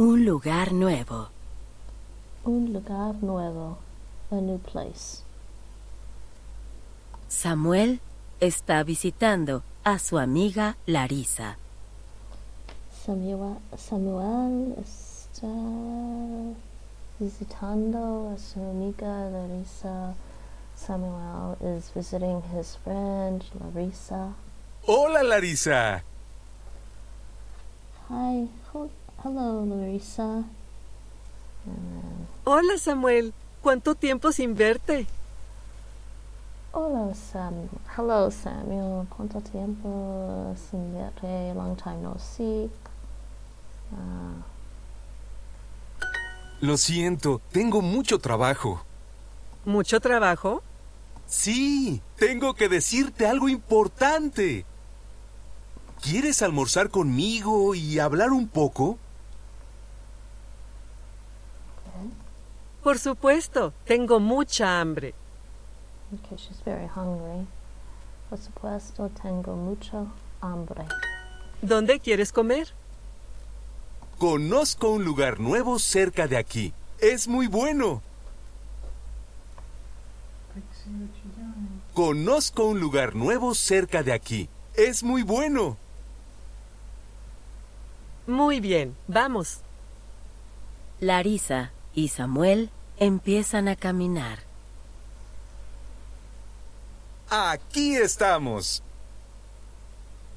Un lugar nuevo. Un lugar nuevo. A new place. Samuel está visitando a su amiga Larisa. Samuel está visitando a su amiga Larisa. Samuel is visiting his friend Larisa. Hola, Larisa. Hi. Hello, Larisa. Hola, Samuel. ¿Cuánto tiempo sin verte? Hola, Samuel. Hello, Samuel. ¿Cuánto tiempo sin verte? Long time no see. Lo siento, tengo mucho trabajo. ¿Mucho trabajo? Sí, tengo que decirte algo importante. ¿Quieres almorzar conmigo y hablar un poco? Por supuesto, tengo mucha hambre. Okay, she's very hungry. Por supuesto, tengo mucho hambre. ¿Dónde quieres comer? Conozco un lugar nuevo cerca de aquí. Es muy bueno. Conozco un lugar nuevo cerca de aquí. Es muy bueno. Muy bien, vamos. Larisa y Samuel empiezan a caminar. Aquí estamos.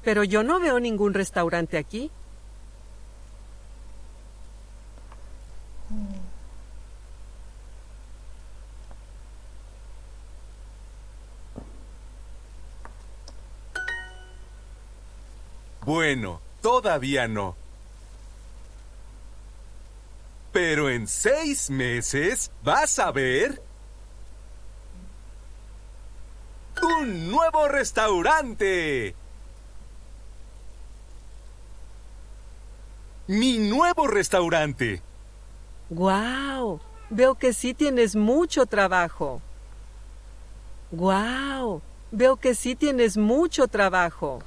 Pero yo no veo ningún restaurante aquí. Bueno, todavía no. Pero en 6 meses vas a ver un nuevo restaurante. Mi nuevo restaurante. ¡Guau! Veo que sí tienes mucho trabajo. ¡Guau! Veo que sí tienes mucho trabajo.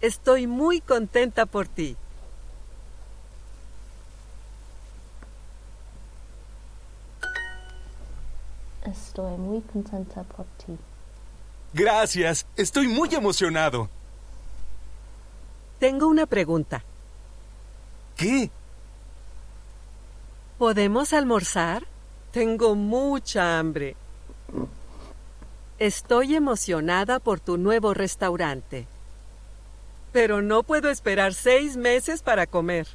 Estoy muy contenta por ti. Estoy muy contenta por ti. Gracias, estoy muy emocionado. Tengo una pregunta. ¿Qué? ¿Podemos almorzar? Tengo mucha hambre. Estoy emocionada por tu nuevo restaurante. Pero no puedo esperar 6 meses para comer.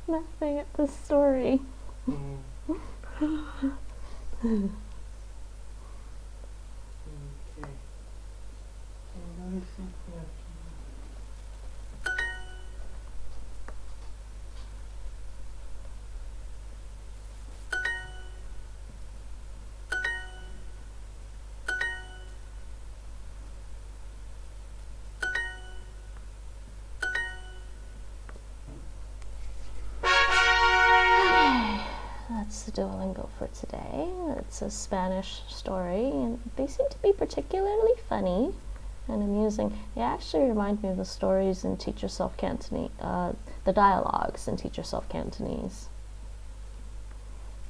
Laughing at the story. That's the Duolingo for today. It's a Spanish story, and they seem to be particularly funny and amusing. They actually remind me of the stories in Teach Yourself Cantonese, the dialogues in Teach Yourself Cantonese.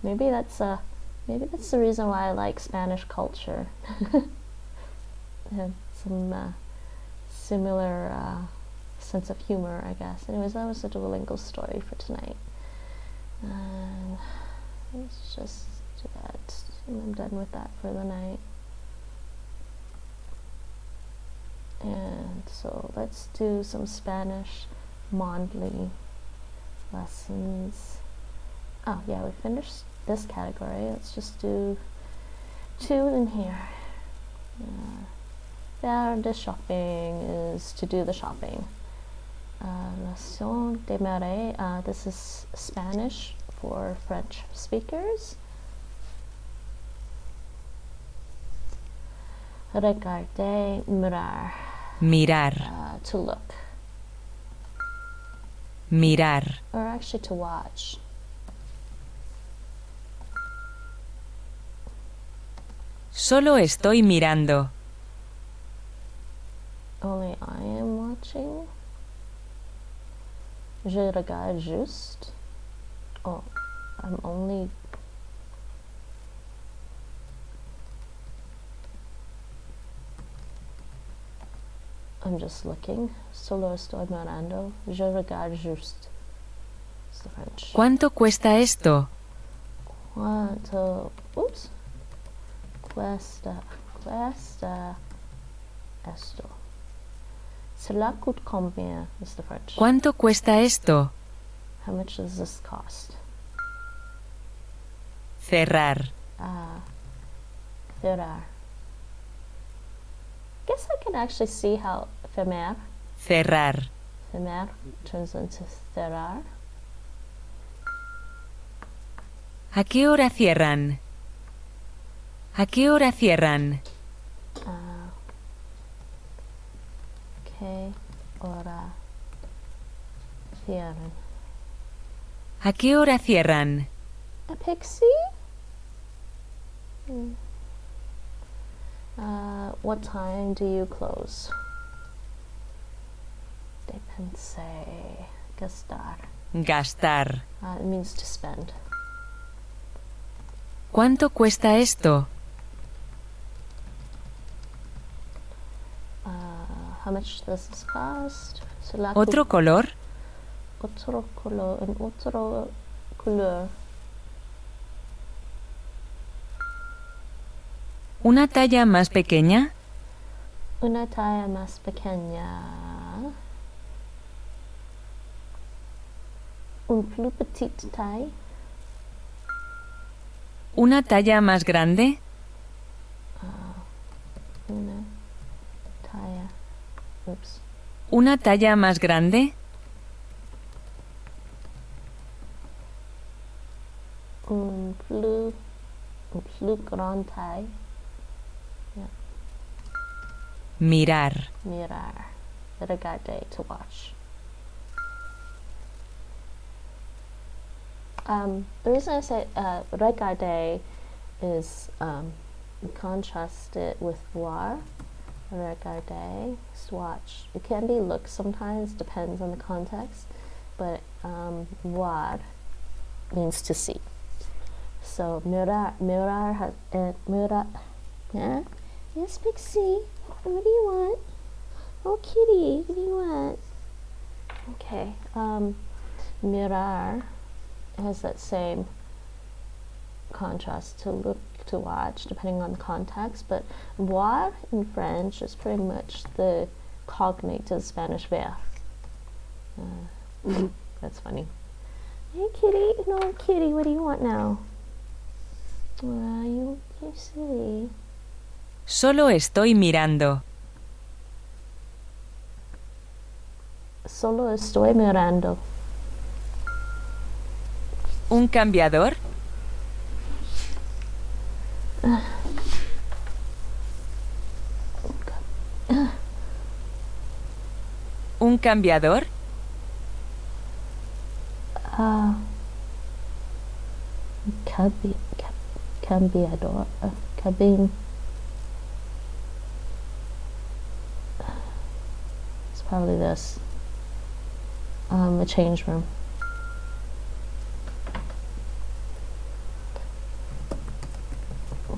Maybe that's the reason why I like Spanish culture. They have some similar sense of humor, I guess. Anyways, that was the Duolingo story for tonight. And let's just do that. And I'm done with that for the night. And so let's do some Spanish Mondly lessons. Oh yeah, we finished this category. Let's just do 2 in here. The shopping is to do the shopping. Leçon démarrer. This is Spanish for French speakers. Regarder, mirar. Mirar. To look. Mirar. Or actually to watch. Solo estoy mirando. Only I am watching. Je regarde juste. Oh, I'm only... I'm just looking. Solo estoy mirando. Je regarde juste. It's the French. ¿Cuánto cuesta esto? Quanto... Oops. Cuesta esto. Cela coûte combien? Is the French. ¿Cuánto cuesta esto? How much does this cost? Cerrar. Cerrar. Guess I can actually see how fermer Cerrar. turns into cerrar. ¿A qué hora cierran? ¿A qué hora cierran? ¿Qué hora cierran? ¿A qué hora cierran? A pixie? What time do you close? Depensé. Gastar. Gastar. It means to spend. ¿Cuánto cuesta esto? How much does this cost? Cela ¿Otro color? Otro color. En otro color. ¿Una talla más pequeña? Una talla más pequeña. Un plus petite taille. ¿Una talla más grande? Una talla. Oops. ¿Una talla más grande? Un plus grand taille. Mirar. Mirar. Regarder, to watch. The reason I say regarder is you contrast it with voir. Regarder is watch. It can be look sometimes, depends on the context, but voir means to see. So mirar has mirar. Yeah. Yes, Pixie. What do you want? Oh, kitty, what do you want? Okay. Mirar has that same contrast to look, to watch, depending on the context. But voir in French is pretty much the cognate to the Spanish ver. That's funny. Hey, kitty. No, kitty. What do you want now? You're silly. Solo estoy mirando. Solo estoy mirando. ¿Un cambiador? ¿Un cambiador? Cambiador. Cabin. It's probably this. A change room.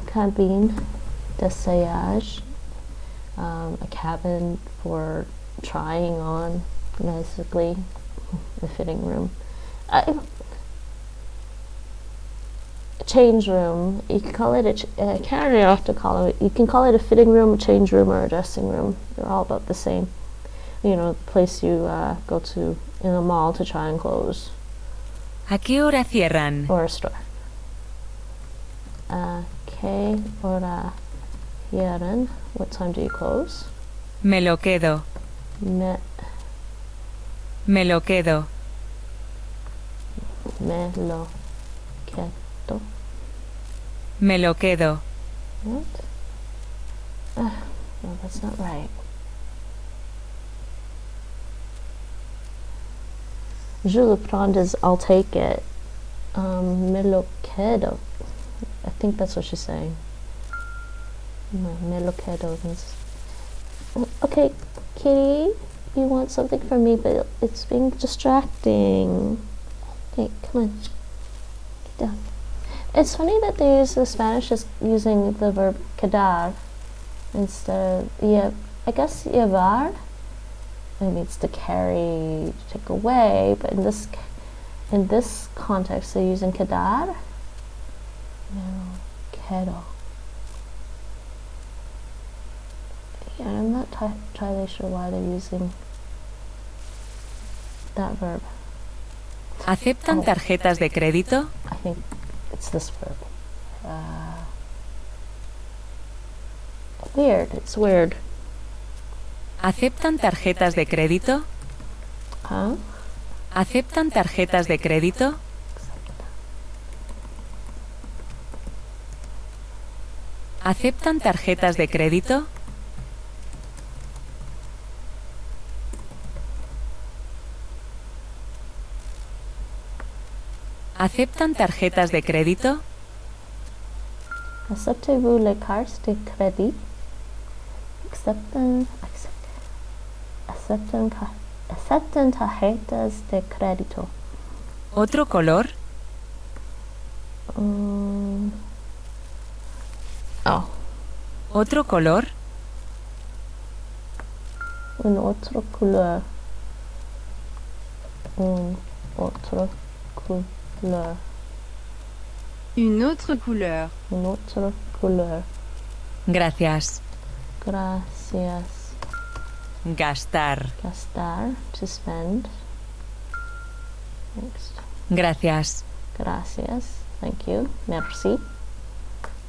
Cabine d'essayage. A cabin for trying on, basically, the fitting room. A change room. You can call it I can't really have to call it. You can call it a fitting room, a change room, or a dressing room. They're all about the same. You know, the place you go to in a mall to try on clothes. ¿A qué hora cierran? Or a store. ¿Qué hora cierran? What time do you close? Me lo quedo. Me lo quedo. lo quedo. Me lo quedo. What? No, that's not right. Je le prends is I'll take it. Me lo quedo. I think that's what she's saying. Me lo quedo means, okay, kitty, you want something from me, but it's being distracting. Okay, come on. Get down. It's funny that they use the Spanish as using the verb quedar instead of, I guess llevar, it means to carry, to take away, but in this context they're using quedar. No, quedo. Yeah, I'm not entirely sure why they're using that verb. ¿Aceptan tarjetas de crédito? I think it's this verb. Weird, it's weird. ¿Aceptan tarjetas de crédito? Huh? ¿Aceptan tarjetas de crédito? ¿Aceptan tarjetas de crédito? ¿Aceptan tarjetas de crédito? Acceptez-vous les cartes de crédit? Aceptan tarjetas de crédito. ¿Otro color? ¿Otro color? Un otro couleur. Un otro couleur. Une autre couleur. Un otro couleur. Gracias. Gracias. Gastar. Gastar, to spend. Next. Gracias. Gracias. Thank you. Merci.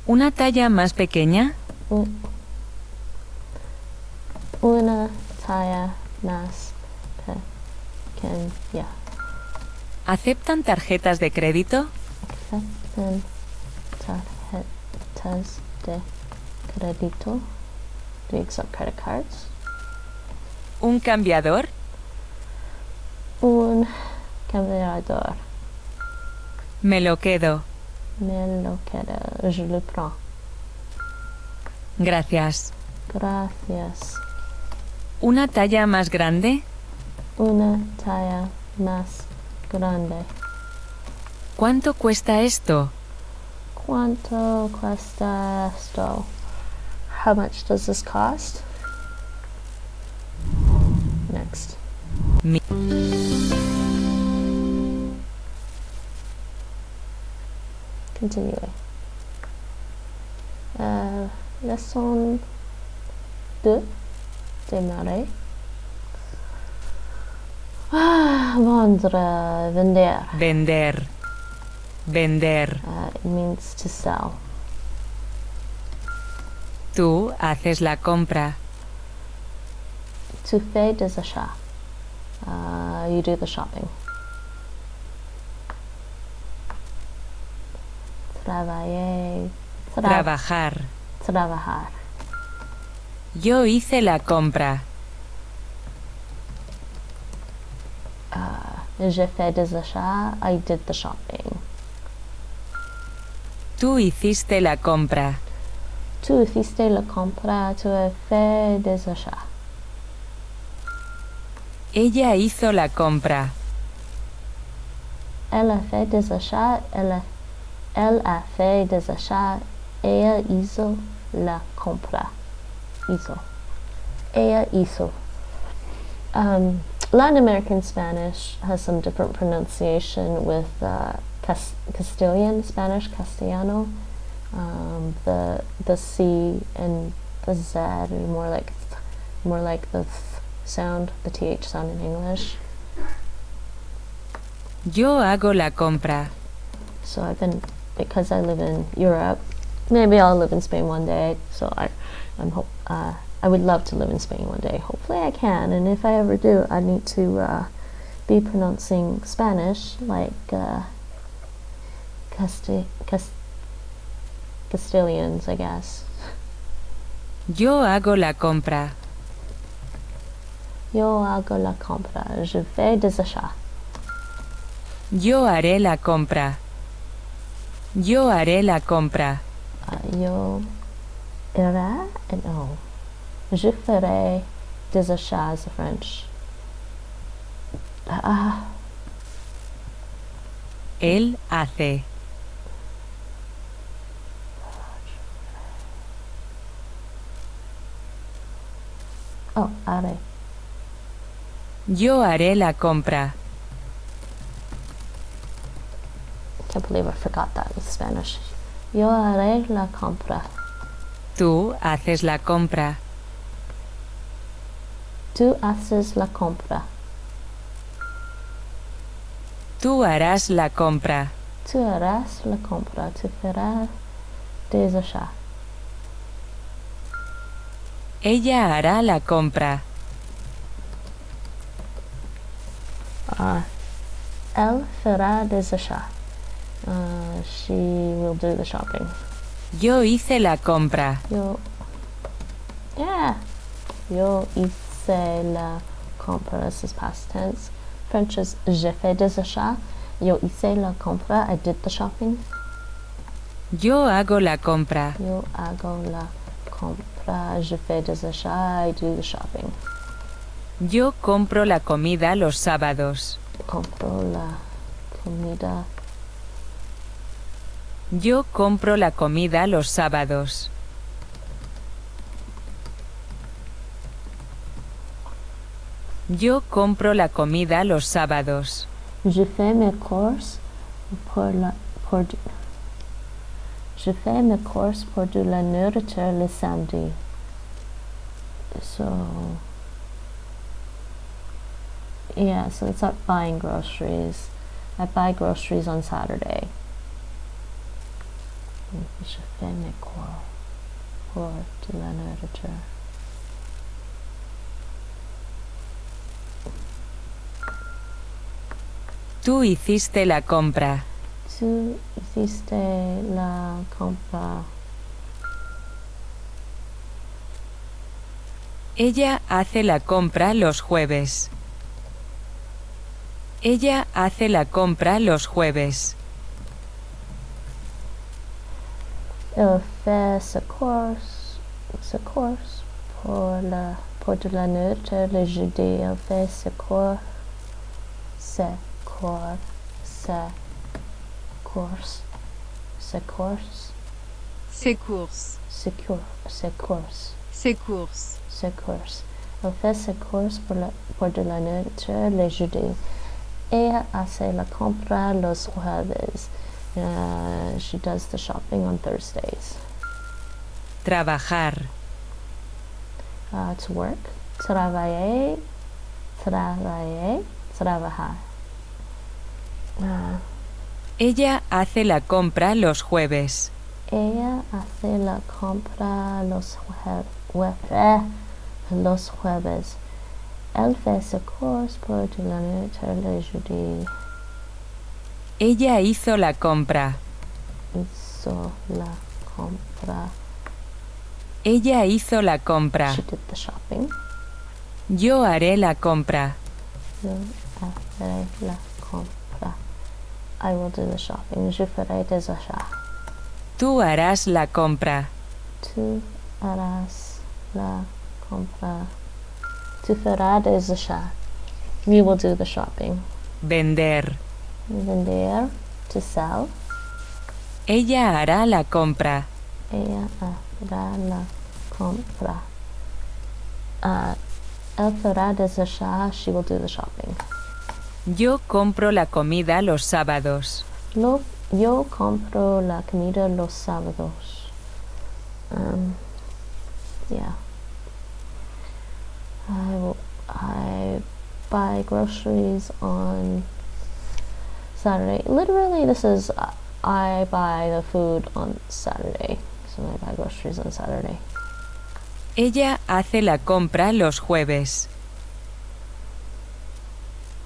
¿Una talla más pequeña? Una talla más pequeña. ¿Aceptan tarjetas de crédito? Aceptan tarjetas de crédito. Do you accept credit cards? ¿Un cambiador? Un cambiador. Me lo quedo. Me lo quedo. Je le prends. Gracias. Gracias. ¿Una talla más grande? Una talla más grande. ¿Cuánto cuesta esto? ¿Cuánto cuesta esto? How much does this cost? Next. Mi- Continuing. Leçon 2. Démarrer. Vendre, vender. Vender. Vender. It means to sell. Tú haces la compra. Tu fais des achats. You do the shopping. Travailler. Trabajar. Trabajar. Yo hice la compra. J'ai fait des achats. I did the shopping. Tú hiciste la compra. Tu hiciste la compra. Tu as fait des achats. Ella hizo la compra. Elle a fait des achats. Elle a fait des achats. Ella hizo la compra. Hizo. Ella hizo. Latin American Spanish has some different pronunciation with Castilian Spanish, Castellano. The C and the Z are more like the th sound, the TH sound in English. Yo hago la compra. So because I live in Europe, maybe I'll live in Spain one day. So I would love to live in Spain one day. Hopefully I can, and if I ever do, I need to be pronouncing Spanish like Castilians, I guess. Yo hago la compra. Yo hago la compra. Je fais des achats. Yo haré la compra. Yo haré la compra. Yo irai, no. Je ferai des achats is the French. Él hace. Oh, haré. Yo haré la compra. Can't believe I forgot that in Spanish. Yo haré la compra. Tú haces la compra. Tú haces la compra. Tú harás la compra. Tu harás la compra. Tu feras des achats. Ella hará la compra. Elle fera des achats. She will do the shopping. Yo hice la compra. Yo hice la compra. This is past tense. French is j'ai fait des achats. Yo hice la compra. I did the shopping. Yo hago la compra. Yo hago la compra. Je fais des achats. I do the shopping. Yo compro la comida los sábados. Compro la comida. Yo compro la comida los sábados. Yo compro la comida los sábados. Je fais mes courses je fais mes courses pour de la nourriture le samedi. So yeah, so it's not buying groceries. I buy groceries on Saturday. Je fais mes courses pour de la nourriture. Tú hiciste la compra. Tú hiciste la compra. Ella hace la compra los jueves. Ella hace la compra los jueves. Elle fait ses courses pour de la nourriture le jeudi. Elle fait ses courses Elle fait ses courses pour de la nourriture le jeudi. Ella hace la compra los jueves. She does the shopping on Thursdays. Trabajar. To work. Trabajar. Ella hace la compra los jueves. Ella hace la compra los jueves. Elle fait ses courses pour de la nourriture le jeudi. Ella hizo la compra. Hizo la compra. Ella hizo la compra. She did the shopping. Yo haré la compra. Yo haré la compra. I will do the shopping. Je ferai des achats. Tú harás la compra. Tu harás la compra. Tu feras des achats. We will do the shopping. Vender. Vender, to sell. Ella hará la compra. Ella hará la compra. Elle fera des achats. She will do the shopping. Yo compro la comida los sábados. Yo compro la comida los sábados. Yeah. I buy groceries on Saturday. Literally, this is I buy the food on Saturday. So I buy groceries on Saturday. Ella hace la compra los jueves.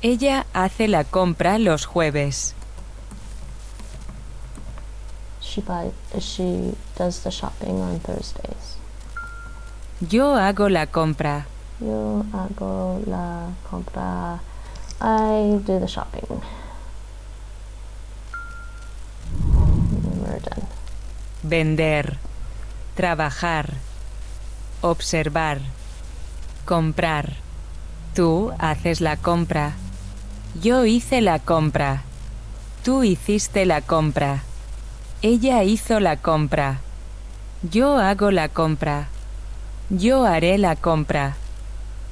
Ella hace la compra los jueves. She does the shopping on Thursdays. Yo hago la compra. Yo hago la compra. I do the shopping. We're done. Vender. Trabajar. Observar. Comprar. Tú haces la compra. Yo hice la compra. Tú hiciste la compra. Ella hizo la compra. Yo hago la compra. Yo haré la compra.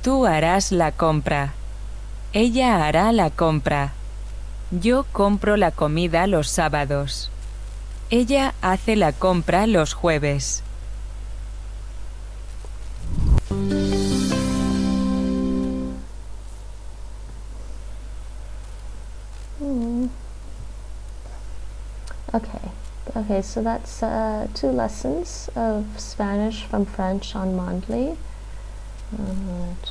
Tú harás la compra. Ella hará la compra. Yo compro la comida los sábados. Ella hace la compra los jueves. Okay, so that's 2 lessons of Spanish from French on Mondly.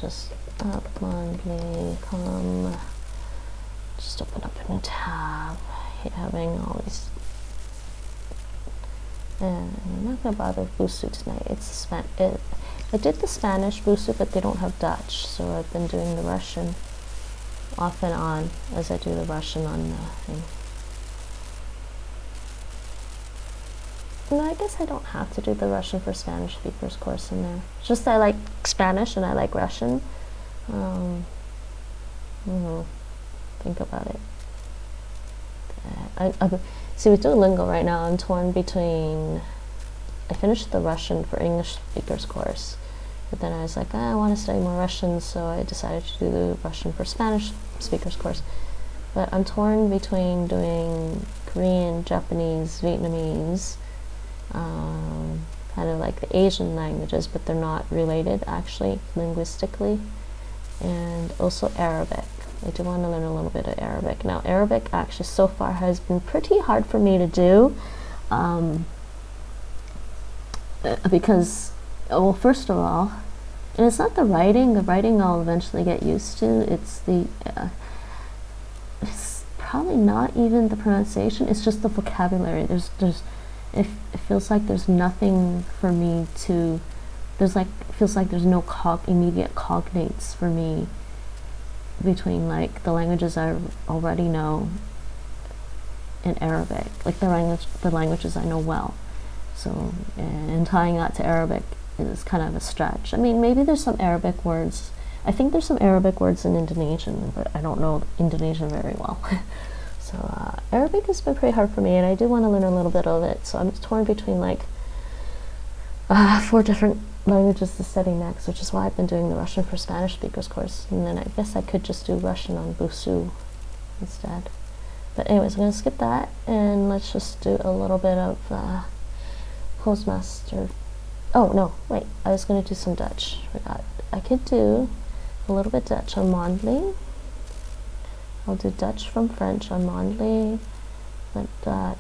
Just up Mondly, just open up a new tab, having all these, and I'm not going to bother with Busu tonight. I did the Spanish Busu, but they don't have Dutch, so I've been doing the Russian off and on as I do the Russian on the thing. No, I guess I don't have to do the Russian for Spanish speakers course in there. It's just I like Spanish and I like Russian. Think about it. See, with Duolingo right now, I'm torn between. I finished the Russian for English speakers course, but then I was like, I want to study more Russian, so I decided to do the Russian for Spanish speakers course. But I'm torn between doing Korean, Japanese, Vietnamese, kind of like the Asian languages, but they're not related actually linguistically, and also Arabic. I do want to learn a little bit of Arabic. Now, Arabic actually so far has been pretty hard for me to do, because, well, first of all, and it's not the writing I'll eventually get used to, it's the, it's probably not even the pronunciation, it's just the vocabulary. It feels like there's nothing for me to, it feels like there's no immediate cognates for me between like the languages I already know and Arabic, like the languages I know well. So, and tying that to Arabic is kind of a stretch. I mean, maybe there's some Arabic words. I think there's some Arabic words in Indonesian, but I don't know Indonesian very well. So Arabic has been pretty hard for me, and I do want to learn a little bit of it. So I'm torn between like 4 different languages to study next, which is why I've been doing the Russian for Spanish speakers course. And then I guess I could just do Russian on Busu instead. But anyways, I'm going to skip that, and let's just do a little bit of Postmaster. Oh, no, wait. I was going to do some Dutch. Forgot. I could do a little bit Dutch on Mondly. I'll do Dutch from French on Mondly, but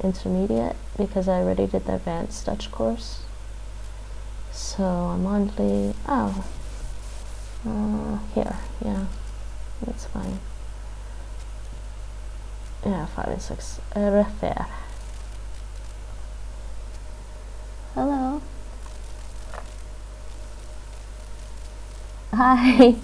intermediate, because I already did the advanced Dutch course. So on Mondly, here, yeah, that's fine. Yeah, 5 and 6. Refer. Hello. Hi.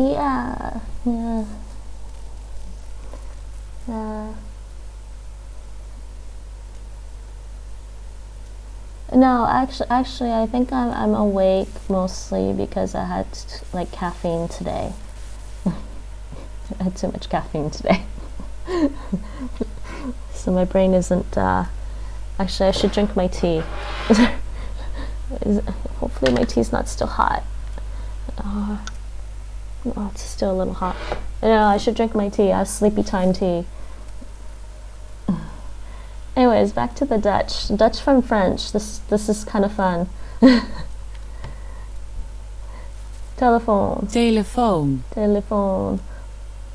Yeah. No, actually, I think I'm awake mostly because I had like caffeine today. I had too much caffeine today, so my brain isn't. Actually, I should drink my tea. Hopefully, my tea's not still hot. Oh, it's still a little hot. No, I should drink my tea. I have sleepy time tea. Anyways, back to the Dutch. Dutch from French. This is kind of fun. Telefoon. Telefoon. Telefoon.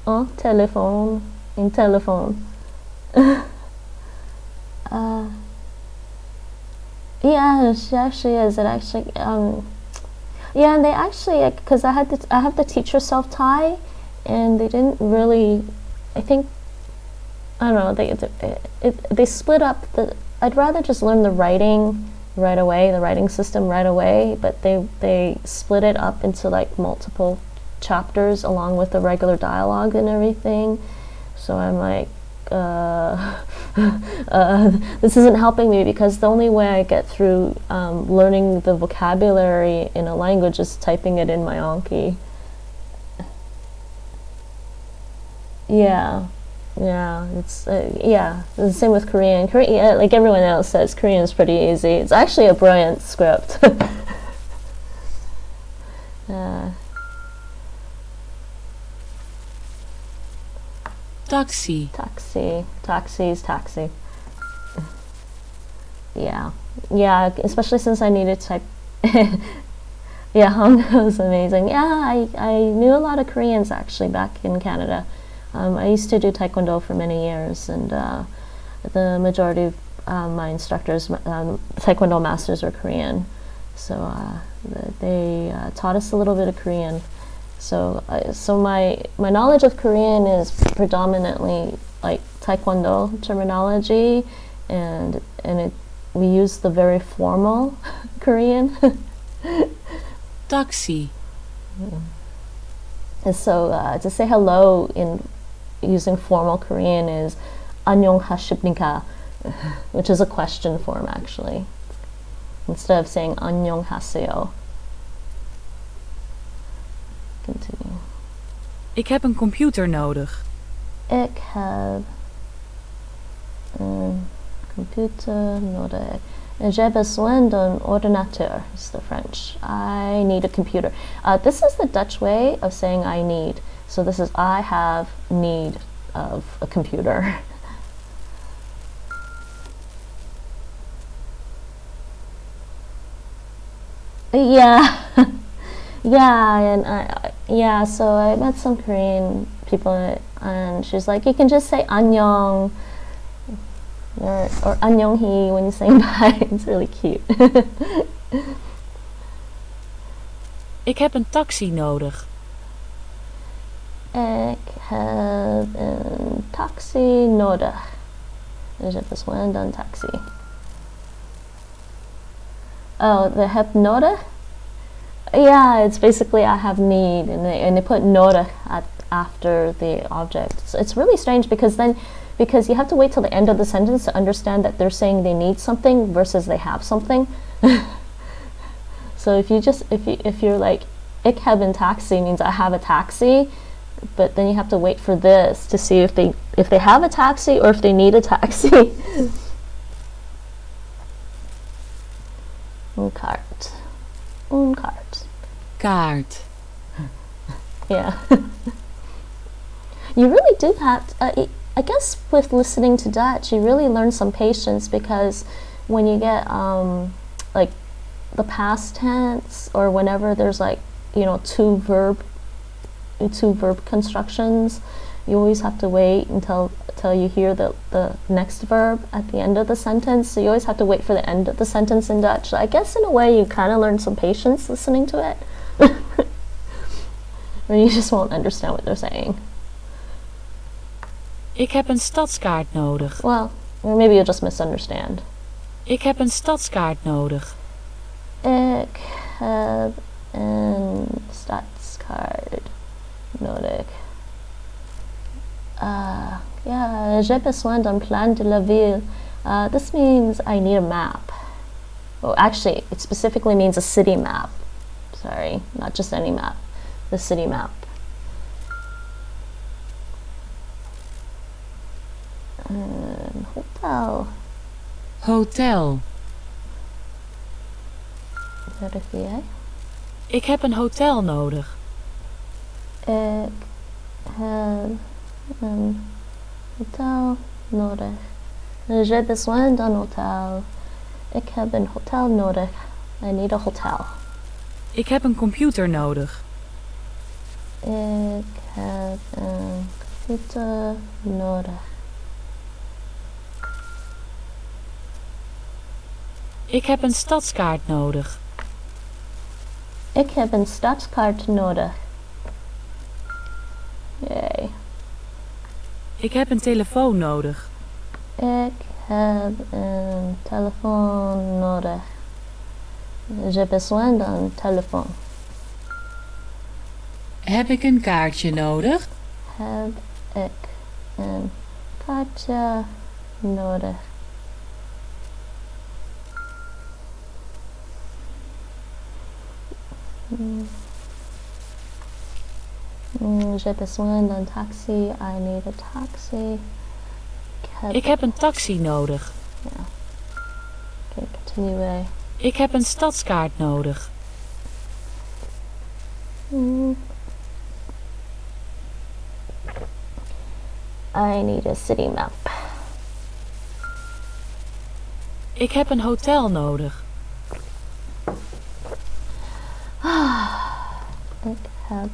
Oh, telefoon. In telefoon. Yeah, she actually is. It actually, yeah, and they actually, because I have the teacher self-tie, and they didn't really, I think, I don't know, they split up I'd rather just learn the writing right away, the writing system right away, but they split it up into like multiple chapters along with the regular dialogue and everything. So I'm like, this isn't helping me, because the only way I get through learning the vocabulary in a language is typing it in my Anki. Yeah, it's the same with Korean. Korean, like everyone else says, Korean is pretty easy. It's actually a brilliant script. Taxi. Taxi. Yeah, especially since I needed to type. Yeah, Hangul was amazing. Yeah, I knew a lot of Koreans actually back in Canada. I used to do Taekwondo for many years, and the majority of my instructors, Taekwondo masters, were Korean. So they taught us a little bit of Korean. So my knowledge of Korean is predominantly like Taekwondo terminology, and we use the very formal Korean. Taxi. And so to say hello in using formal Korean is 안녕하십니까, which is a question form actually, instead of saying 안녕하세요. Continue. Ik heb een computer nodig. Ik heb een computer nodig. J'ai besoin d'un ordinateur is the French. I need a computer. This is the Dutch way of saying I need. So this is I have need of a computer. Yeah. So I met some Korean people, and she's like, you can just say 안녕 or 안녕히 when you're saying bye. It's really cute. Ik heb een taxi nodig. Ik heb een taxi nodig. Je besoin d'un taxi. Oh, the heb nodig? Yeah, it's basically I have need, and they put nodig after the object. So it's really strange because you have to wait till the end of the sentence to understand that they're saying they need something versus they have something. So if you're like ik heb een taxi means I have a taxi, but then you have to wait for this to see if they have a taxi or if they need a taxi. Een kaart. Kaart. Yeah. You really do have to, I guess with listening to Dutch, you really learn some patience, because when you get like the past tense, or whenever there's like, two verb constructions, you always have to wait until you hear the next verb at the end of the sentence. So you always have to wait for the end of the sentence in Dutch. So I guess in a way you kind of learn some patience listening to it. Or you just won't understand what they're saying. Ik heb een stadskaart nodig. Well, or maybe you'll just misunderstand. Ik heb een stadskaart nodig. Ik heb een stadskaart nodig. Yeah, j'ai besoin d'un plan de la ville. This means I need a map. Well, actually, it specifically means a city map. Sorry, not just any map. The city map. Hotel. Hotel. Nodig jij? Ik heb een hotel nodig. Ik heb een hotel nodig. J'ai besoin d'un hotel. Ik heb een hotel nodig. I need a hotel. Ik heb een computer nodig. Ik heb een computer nodig. Ik heb een stadskaart nodig. Ik heb een stadskaart nodig. Yay. Ik heb een telefoon nodig. Ik heb een telefoon nodig. J'ai besoin d'un téléphone. Heb ik een kaartje nodig? Heb ik een kaartje nodig. J'ai besoin d'un taxi. I need a taxi. Ik heb een taxi nodig. Ja. Okay, continue. Ik heb een stadskaart nodig. I need a city map. Ik heb een hotel nodig. Ik heb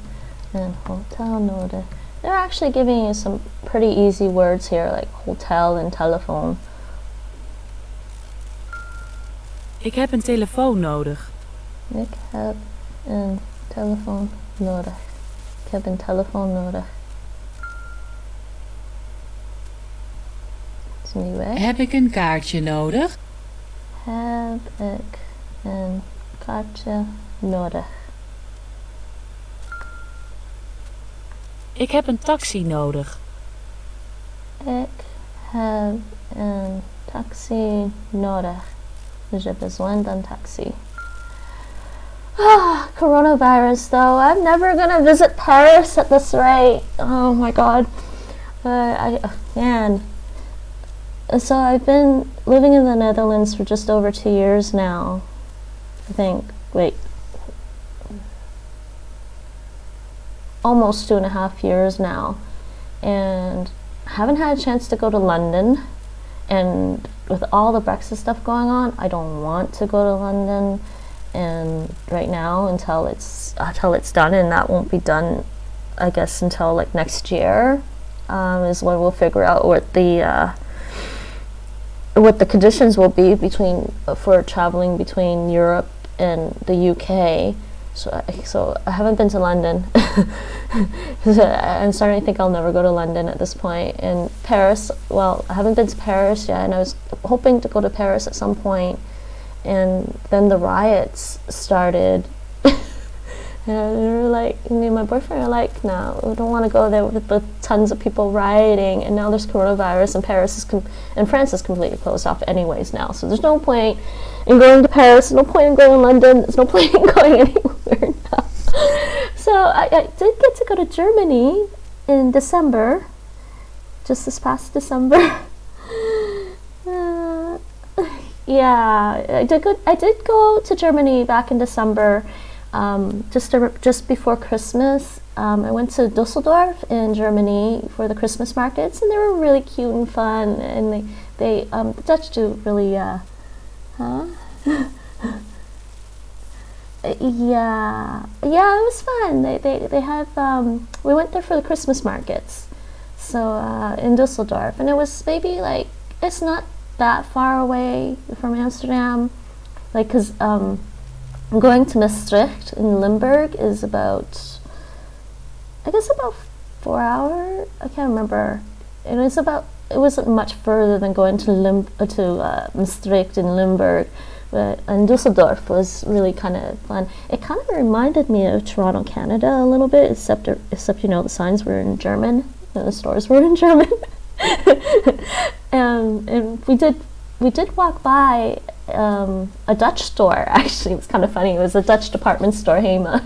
een hotel nodig. They're actually giving you some pretty easy words here, like hotel and telephone. Ik heb een telefoon nodig. Ik heb een telefoon nodig. Ik heb een telefoon nodig. Anyway. Heb ik een kaartje nodig? Heb ik een kaartje nodig. Ik heb een taxi nodig. Ik heb een taxi nodig. J'ai besoin d'un taxi. Coronavirus though. I'm never gonna visit Paris at this rate. Oh my god. Man. So I've been living in the Netherlands for just over 2 years now. I think. Wait. Almost 2.5 years now. And haven't had a chance to go to London. And with all the Brexit stuff going on, I don't want to go to London. And right now, until it's done, and that won't be done, I guess, until like next year, is when we'll figure out what the conditions will be for traveling between Europe and the UK. So I haven't been to London. I'm starting to think I'll never go to London at this point. And Paris, well, I haven't been to Paris yet, and I was hoping to go to Paris at some point. And then the riots started. And we were like, me and my boyfriend are like, no, we don't want to go there with the tons of people rioting. And now there's coronavirus, and and France is completely closed off anyways now. So there's no point in going to Paris, no point in going to London, there's no point in going anywhere now. So I did get to go to Germany in December, just this past December. Yeah, I did go to Germany back in December. Just before Christmas, I went to Dusseldorf in Germany for the Christmas markets, and they were really cute and fun. And the Dutch do really, Yeah, it was fun. They have we went there for the Christmas markets, so in Dusseldorf, and it was maybe like it's not that far away from Amsterdam, like because going to Maastricht in Limburg is about 4 hours. I can't remember. It wasn't much further than going to Maastricht in Limburg, But and Dusseldorf was really kind of fun. It kind of reminded me of Toronto, Canada a little bit, except you know the signs were in German and the stores were in German. And we did walk by a Dutch store. Actually, it was kind of funny. It was a Dutch department store, Hema.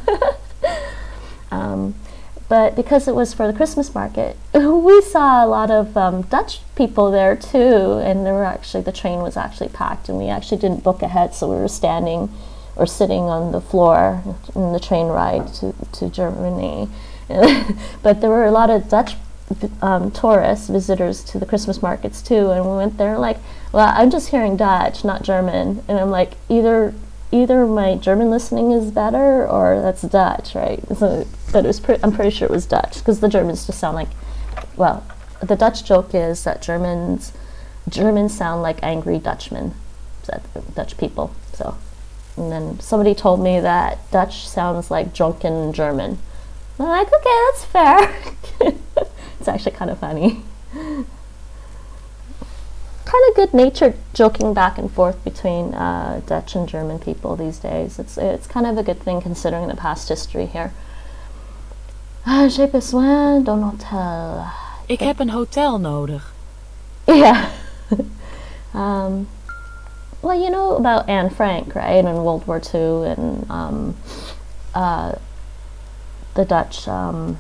But because it was for the Christmas market, we saw a lot of Dutch people there too, and the train was actually packed, and we actually didn't book ahead, so we were standing or sitting on the floor in the train ride to Germany. But there were a lot of Dutch tourists, visitors to the Christmas markets too, and we went there like, well, I'm just hearing Dutch, not German, and I'm like, either my German listening is better or that's Dutch, right? So, but it was I'm pretty sure it was Dutch, because the Germans just sound like, well, the Dutch joke is that Germans sound like angry Dutchmen, Dutch people. So, and then somebody told me that Dutch sounds like drunken German. I'm like, okay, that's fair. It's actually kind of funny. Kind of good-natured joking back and forth between Dutch and German people these days. It's kind of a good thing considering the past history here. J'ai besoin d'un hôtel. Ik heb een hotel nodig. Yeah. Well, you know about Anne Frank, right? In World War II, and the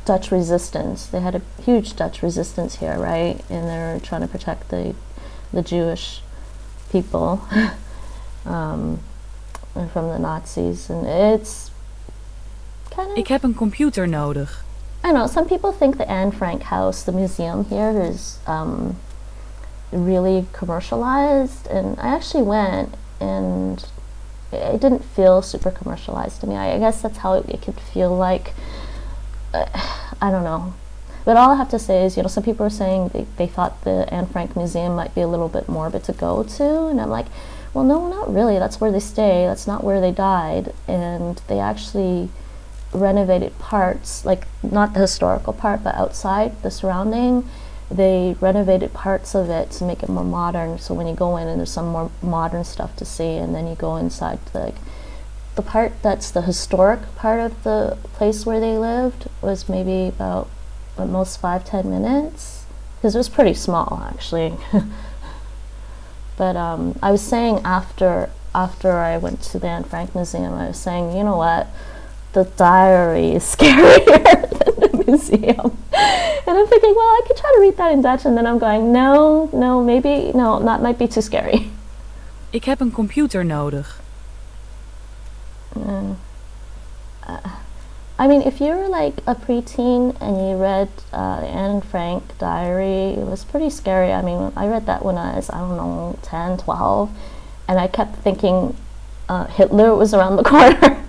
Dutch resistance. They had a huge Dutch resistance here, right? And they're trying to protect the Jewish people from the Nazis. And it's kind of... Ik heb een computer nodig. I know, some people think the Anne Frank house, the museum here, is really commercialized. And I actually went, and it didn't feel super commercialized to me. I guess that's how it could feel like. I don't know. But all I have to say is, you know, some people are saying they thought the Anne Frank Museum might be a little bit morbid to go to. And I'm like, well, no, not really. That's where they stay. That's not where they died. And they actually renovated parts, like not the historical part, but outside, the surrounding. They renovated parts of it to make it more modern. So when you go in, and there's some more modern stuff to see, and then you go inside the part that's the historic part of the place where they lived was maybe about at most 5-10 minutes, because it was pretty small actually. But I was saying after I went to the Anne Frank Museum, I was saying, you know what, the diary is scarier than the museum. And I'm thinking, well, I could try to read that in Dutch, and then I'm going, no, that might be too scary. Ik heb een computer nodig. I mean, if you were like a preteen and you read Anne Frank diary, it was pretty scary. I mean, I read that when I was, I don't know, 10, 12, and I kept thinking Hitler was around the corner.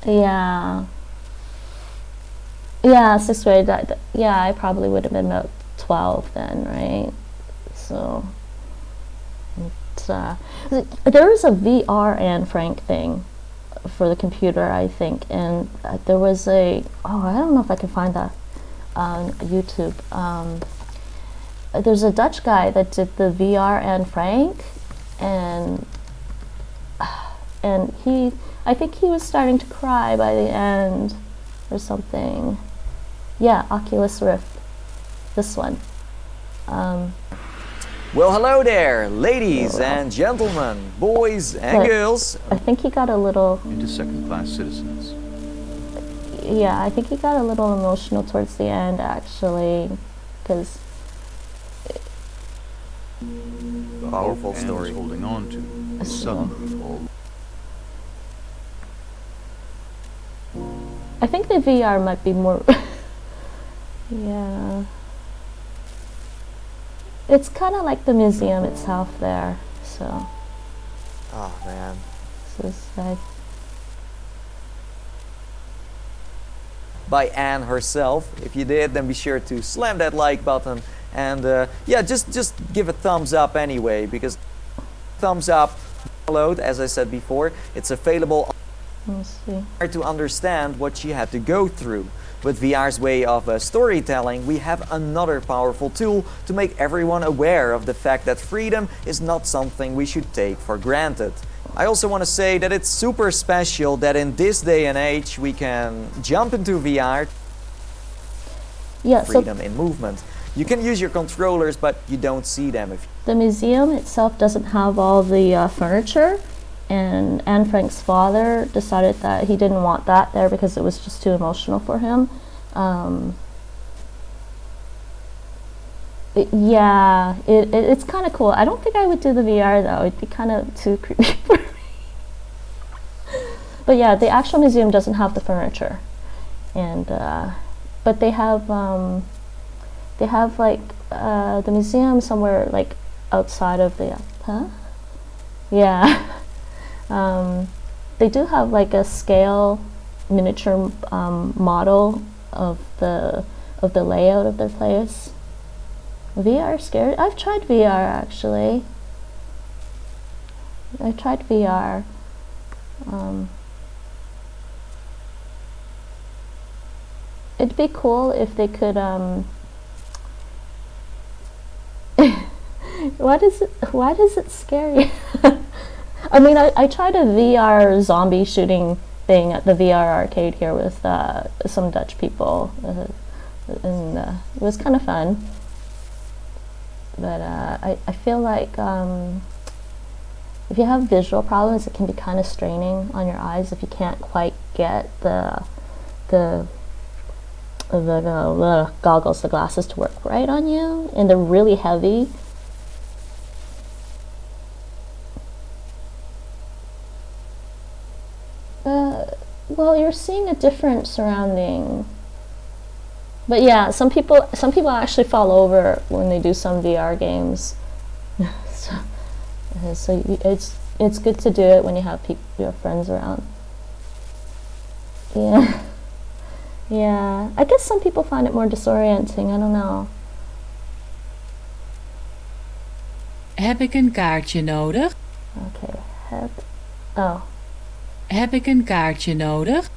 Yeah, 6th grade. Yeah, I probably would have been about 12 then, right? So there is a VR Anne Frank thing for the computer, I think, and there was I don't know if I can find that on YouTube. There's a Dutch guy that did the VR Anne Frank, and I think he was starting to cry by the end or something. Yeah, Oculus Rift, this one. Well, hello there, ladies and gentlemen, boys and girls. I think he got a little... into second-class citizens. Yeah, I think he got a little emotional towards the end, actually, because... Powerful story. Anne is holding on to suddenly all. I think the VR might be more... Yeah. It's kind of like the museum itself there, so... Oh, man. This is like... By Anne herself. If you did, then be sure to slam that like button. And yeah, just give a thumbs up anyway, because thumbs up, download, as I said before, it's available Let's see. to understand what she had to go through. With VR's way of storytelling, we have another powerful tool to make everyone aware of the fact that freedom is not something we should take for granted. I also want to say that it's super special that in this day and age we can jump into VR. Yeah, Freedom in movement. You can use your controllers, but you don't see them. The museum itself doesn't have all the furniture, and Anne Frank's father decided that he didn't want that there because it was just too emotional for him. It's kind of cool. I don't think I would do the VR though. It'd be kind of too creepy for me. But yeah, the actual museum doesn't have the furniture, and but they have like the museum somewhere like outside of the they do have like a scale miniature model of the layout of their place. VR scared. I've tried VR actually. I tried VR. It'd be cool if they could why does it scare you? I mean, I tried a VR zombie shooting thing at the VR arcade here with some Dutch people, and it was kind of fun. But I feel like if you have visual problems, it can be kind of straining on your eyes if you can't quite get the goggles, the glasses to work right on you, and they're really heavy. Well, you're seeing a different surrounding. But yeah, some people actually fall over when they do some VR games. so it's good to do it when you have your friends around. Yeah. Yeah, I guess some people find it more disorienting. I don't know. Heb ik een kaartje nodig? Okay, Heb ik een kaartje nodig?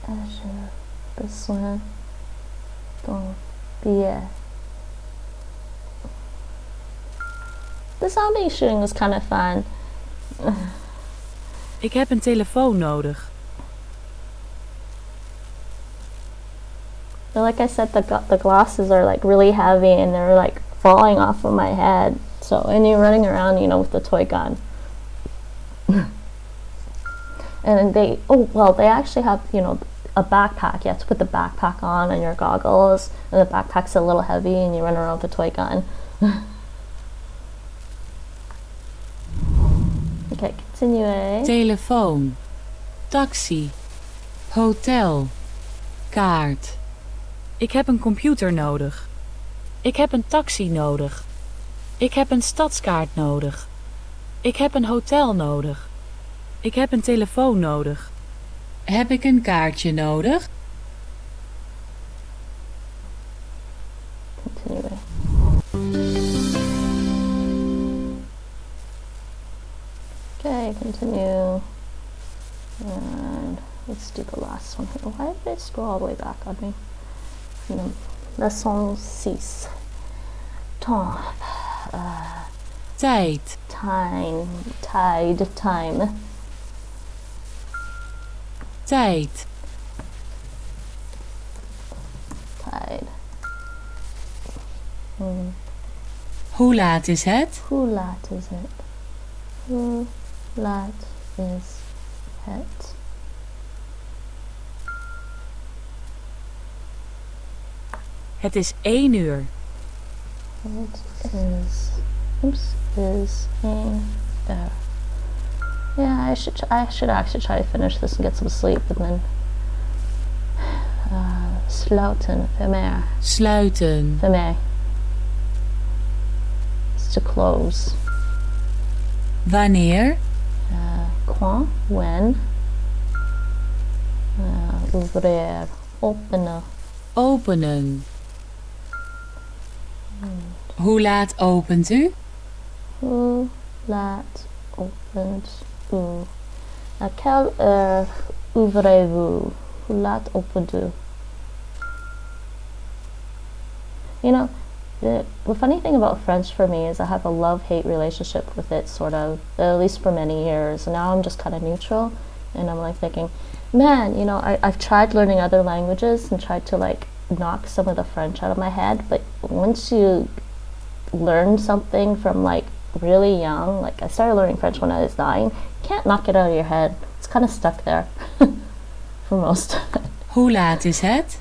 J'ai besoin d'un billet. The zombie shooting was kind of fun. Ik heb een telefoon nodig. But like I said, the glasses are like really heavy and they're like falling off of my head. So, and you're running around, with the toy gun. And they actually have, a backpack. You have to put the backpack on and your goggles, and the backpack's a little heavy and you run around with the toy gun. Okay, continue. Telefoon. Taxi. Hotel. Kaart. Ik heb een computer nodig. Ik heb een taxi nodig. Ik heb een stadskaart nodig. Ik heb een hotel nodig. Ik heb een telefoon nodig. Heb ik een kaartje nodig? Continue. Okay, continue. And let's do the last one here. Why did I scroll all the way back on me? Leçon 6. Temps. Tijd. Time. Tide. Time. Tijd. Tide. Hoe laat is het? Hoe laat is het? Hoe laat is het? Het is 1 uur. It is 1 uur. Yeah, I should actually try to finish this and get some sleep, and then sluiten, vermeer. Sluiten. Vermeer. It's to close. Wanneer? Quand, when. Ouvrir, openen. Openen. Hoe laat opent u? Hoe laat opent u? À quelle heure ouvrez-vous? Hoe laat opent u? You know, the funny thing about French for me is I have a love-hate relationship with it, sort of, at least for many years. Now I'm just kind of neutral, and I'm like thinking, man, you know, I've tried learning other languages and tried to like knock some of the French out of my head, but once you learn something from like really young, like I started learning French when I was 9, you can't knock it out of your head. It's kind of stuck there for most of it. Hoe laat is het?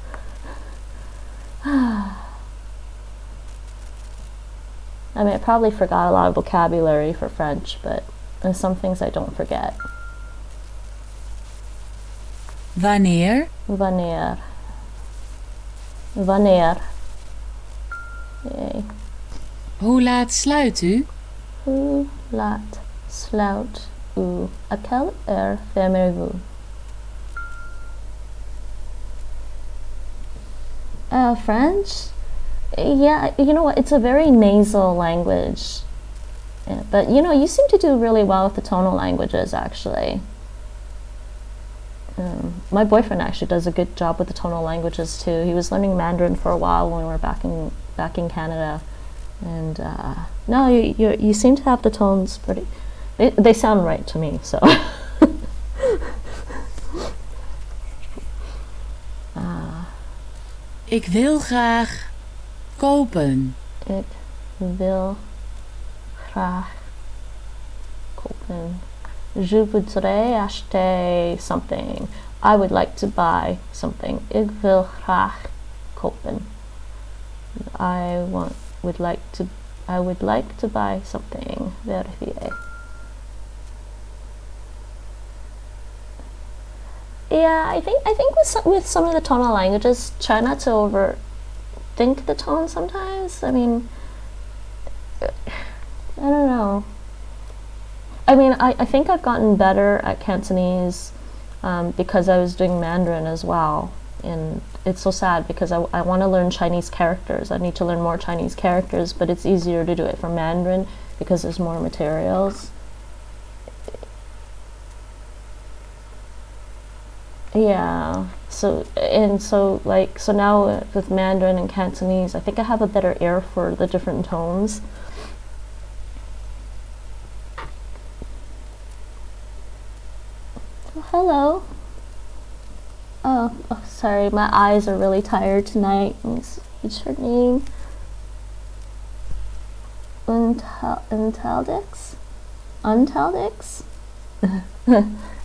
I mean, I probably forgot a lot of vocabulary for French, but there's some things I don't forget. Wanneer? Wanneer. Wanneer. Yay. Hoe laat sluit u? Hoe laat sluit u? À quelle heure fermez-vous? French? Yeah, you know what, it's a very nasal language. Yeah, but you know, you seem to do really well with the tonal languages, actually. My boyfriend actually does a good job with the tonal languages too. He was learning Mandarin for a while when we were back in Canada, and no, you seem to have the tones pretty. They sound right to me, so. Ik wil graag kopen. Ik wil graag kopen. Je voudrais acheter something. I would like to buy something. Ik wil graag kopen. I would like to buy something. Verifier. Yeah, I think with some of the tonal languages, try not to overthink the tone sometimes. I mean, I don't know. I mean, I think I've gotten better at Cantonese because I was doing Mandarin as well. And it's so sad because I want to learn Chinese characters. I need to learn more Chinese characters, but it's easier to do it for Mandarin because there's more materials. Yeah, so now with Mandarin and Cantonese, I think I have a better ear for the different tones. Oh, hello. Oh, sorry, my eyes are really tired tonight. What's her name? Untitled?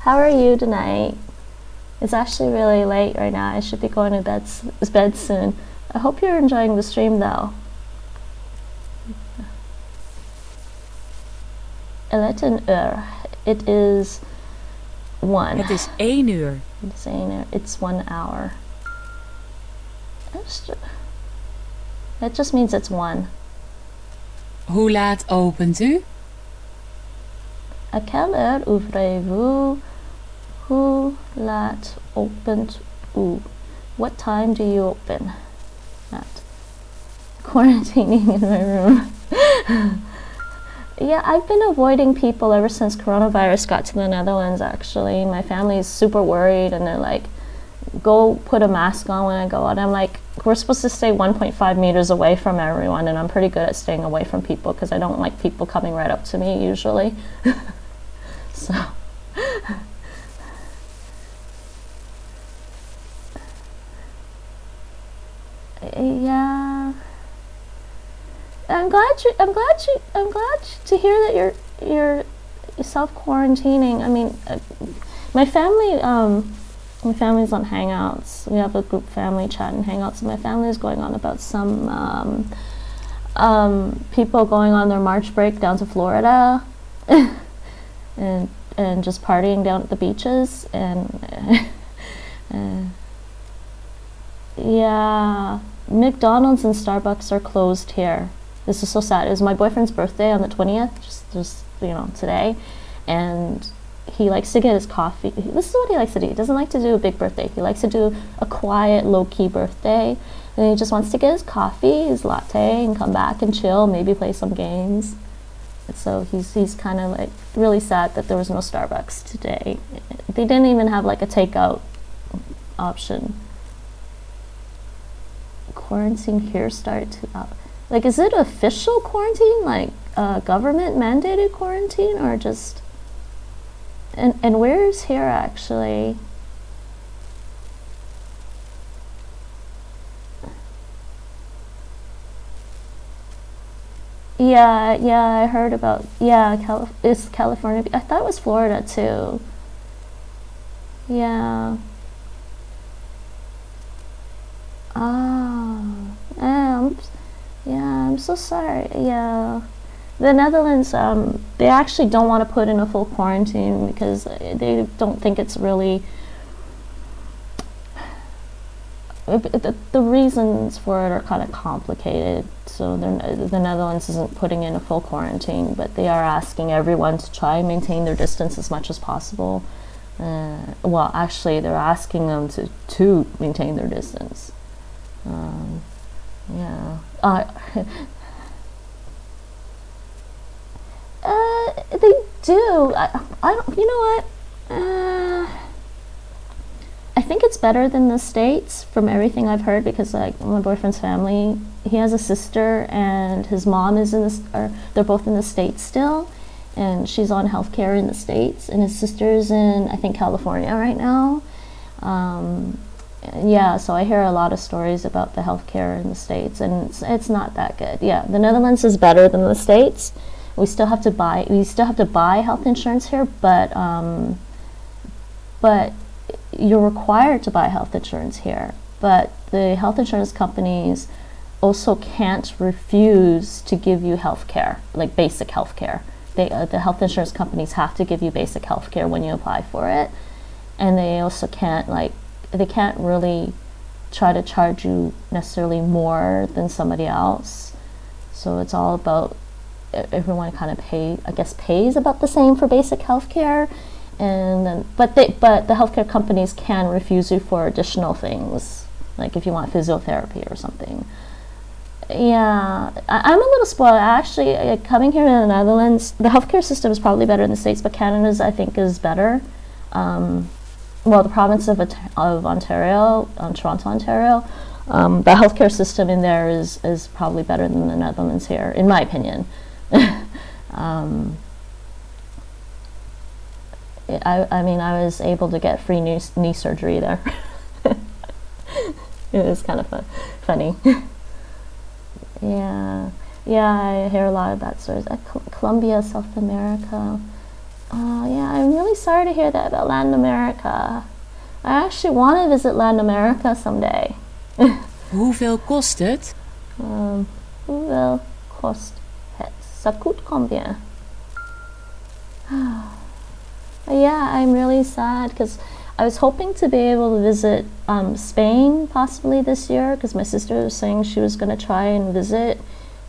How are you tonight? It's actually really late right now. I should be going to bed soon. I hope you're enjoying the stream though. It is 1. Het is 1 uur. It's 1 hour. It just means it's 1. Hoe laat opent u? À quelle heure ouvrez-vous? Hoe laat opent u? What time do you open? At quarantining in my room. Yeah, I've been avoiding people ever since coronavirus got to the Netherlands, actually. My family is super worried, and they're like, go put a mask on when I go out. I'm like, we're supposed to stay 1.5 meters away from everyone, and I'm pretty good at staying away from people because I don't like people coming right up to me usually. So. Yeah. I'm glad to hear that you're self-quarantining. I mean, my family's on Hangouts. We have a group family chat in Hangouts, and my family is going on about some people going on their March break down to Florida, and just partying down at the beaches, and yeah, McDonald's and Starbucks are closed here. This is so sad. It was my boyfriend's birthday on the 20th, just today, and he likes to get his coffee. This is what he likes to do. He doesn't like to do a big birthday. He likes to do a quiet, low-key birthday, and he just wants to get his coffee, his latte, and come back and chill, maybe play some games. So he's kind of like really sad that there was no Starbucks today. They didn't even have like a takeout option. Quarantine here started to like, is it official quarantine, like government mandated quarantine, or just and where is here actually? Yeah, I heard about, it's California. I thought it was Florida too. Yeah. Ah, I'm so sorry. Yeah. The Netherlands, they actually don't want to put in a full quarantine because they don't think it's really, the reasons for it are kind of complicated. So the Netherlands isn't putting in a full quarantine, but they are asking everyone to try and maintain their distance as much as possible. Well, actually, they're asking them to maintain their distance. Yeah. They do. I don't. You know what? I think it's better than the States from everything I've heard, because like my boyfriend's family, he has a sister and his mom is they're both in the States still, and she's on healthcare in the States, and his sister's in, I think, California right now. Yeah, so I hear a lot of stories about the healthcare in the States, and it's not that good. Yeah, the Netherlands is better than the States. We still have to buy health insurance here, but you're required to buy health insurance here. But the health insurance companies also can't refuse to give you health care, like basic health care. The health insurance companies have to give you basic health care when you apply for it. And they also can't really try to charge you necessarily more than somebody else. So it's all about everyone kind of pays about the same for basic health care. And then, but the healthcare companies can refuse you for additional things, like if you want physiotherapy or something. Yeah, I'm a little spoiled. Actually, coming here to the Netherlands, the healthcare system is probably better in the States, but Canada's, I think, is better. Well, the province of Ontario, Toronto, Ontario, the healthcare system in there is probably better than the Netherlands here, in my opinion. I mean, I was able to get free knee surgery there. It was kind of funny. Yeah, I hear a lot of that stories. Colombia, South America. Yeah, I'm really sorry to hear that about Latin America. I actually want to visit Latin America someday. Hoeveel kost het? Hoeveel kost het? Ça coûte combien? Yeah, I'm really sad because I was hoping to be able to visit Spain possibly this year, because my sister was saying she was going to try and visit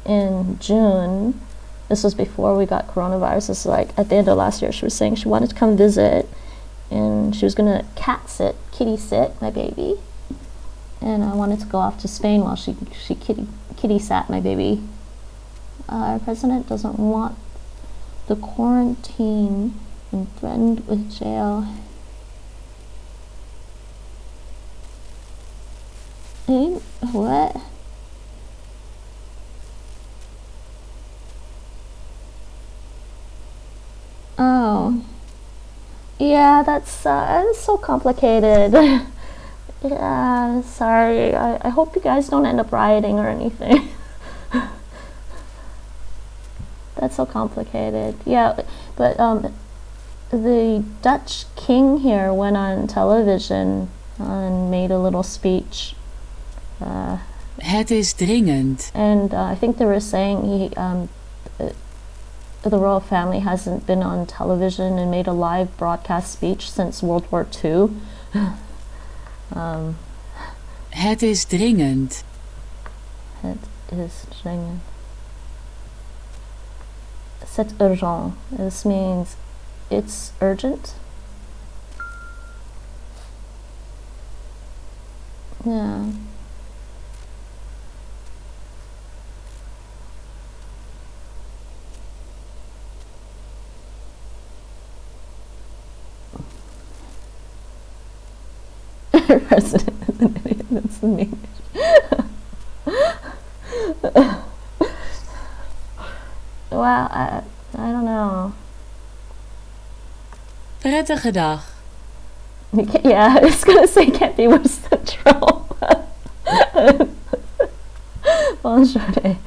in June. This was before we got coronavirus. This is like at the end of last year. She was saying she wanted to come visit, and she was going to kitty sit my baby. And I wanted to go off to Spain while she kitty sat my baby. Our president doesn't want the quarantine and threatened with jail. What? Oh. Yeah, that's so complicated. Yeah, sorry. I hope you guys don't end up rioting or anything. That's so complicated. Yeah, but the Dutch king here went on television and made a little speech. Het is dringend. And I think they were saying the royal family hasn't been on television and made a live broadcast speech since World War II. Het is dringend. Het is dringend. C'est urgent. This means it's urgent. Yeah. president is an idiot. That's the main Well, I don't know. Prettige dag. Yeah, I was gonna say can't be worse than Trump. Bonjour.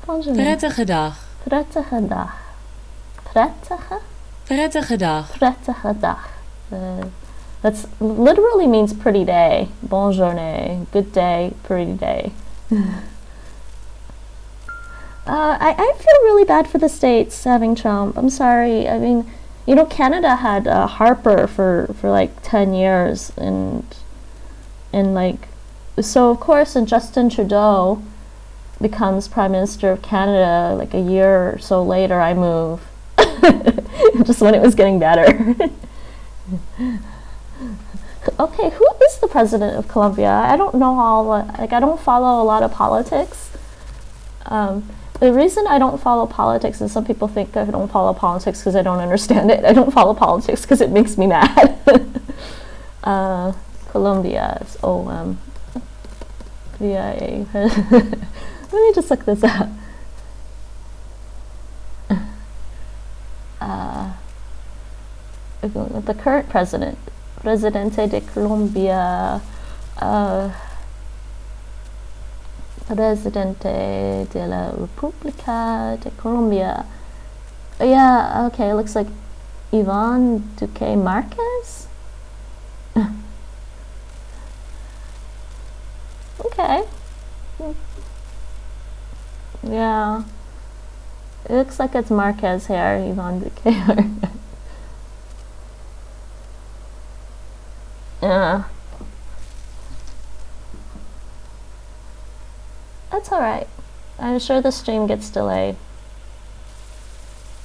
Bonjour. Prettige dag. Prettige dag. Prettige? Prettige dag. Prettige dag. That's literally means pretty day. Bonjourne. Good day, pretty day. I feel really bad for the States having Trump. I'm sorry. I mean, you know, Canada had Harper for like 10 years, and like, so of course, and Justin Trudeau becomes Prime Minister of Canada like a year or so later. I move, just when it was getting better. Okay, who is the president of Colombia? I don't know all, like, I don't follow a lot of politics. The reason I don't follow politics is some people think I don't follow politics because I don't understand it. I don't follow politics because it makes me mad. Colombia is VIA. Let me just look this up. The current president, Presidente de Colombia, Presidente de la República de Colombia. Yeah, okay, looks like Iván Duque Marquez. Okay. Yeah. It looks like it's Marquez here, Iván Duque Marquez. Yeah. That's alright. I'm sure the stream gets delayed.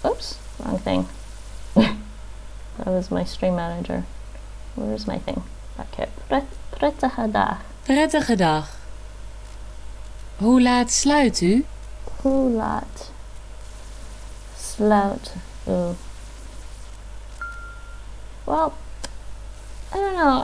Oops, wrong thing. That was my stream manager. Where's my thing? Back here. Prettige dag. Prettige dag. Hoe laat sluit u? Hoe laat sluit u? Well, I don't know.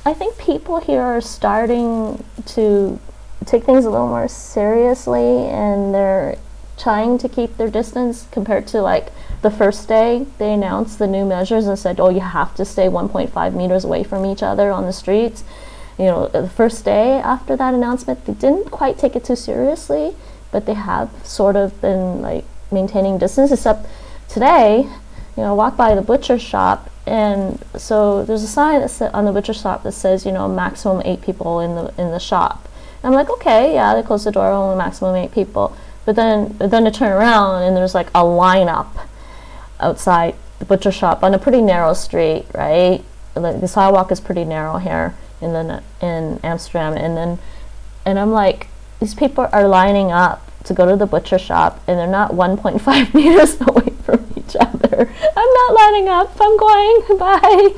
I think people here are starting to take things a little more seriously, and they're trying to keep their distance compared to like the first day they announced the new measures and said, oh, you have to stay 1.5 meters away from each other on the streets. You know, the first day after that announcement, they didn't quite take it too seriously, but they have sort of been like maintaining distance, except today, you know, I walk by the butcher shop, and so there's a sign on the butcher shop that says, you know, maximum 8 people in the shop. I'm like, okay, yeah, they close the door, only maximum 8 people. But then I turn around and there's like a lineup outside the butcher shop on a pretty narrow street, right? The sidewalk is pretty narrow here in Amsterdam, and I'm like, these people are lining up to go to the butcher shop, and they're not 1.5 meters away from each other. I'm not lining up. I'm going. Bye.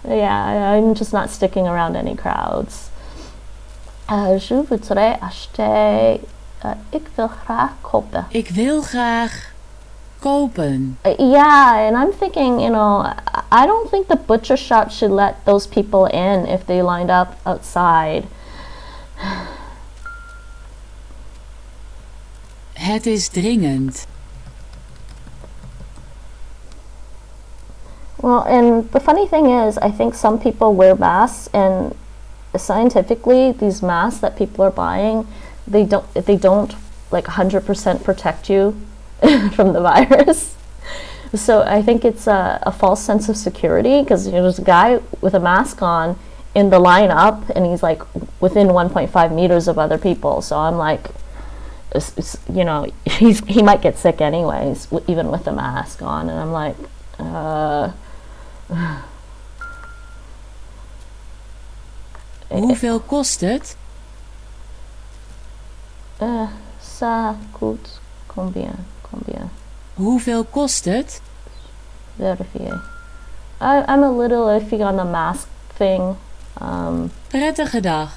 Yeah, I'm just not sticking around any crowds. Je voudrais acheter. Ik wil graag kopen. Ik wil graag kopen. Yeah, and I'm thinking, you know, I don't think the butcher shop should let those people in if they lined up outside. Het is dringend. Well, and the funny thing is, I think some people wear masks, and scientifically, these masks that people are buying, they don't like 100% protect you from the virus. So I think it's a false sense of security, because you know, there's a guy with a mask on in the lineup, and he's like within 1.5 meters of other people. So I'm like, you know, he might get sick anyways, even with the mask on. And I'm like, Hoeveel kost het? Ça coûte combien? Hoeveel kost het? Verifier. I'm a little iffy on the mask thing. Prettige dag.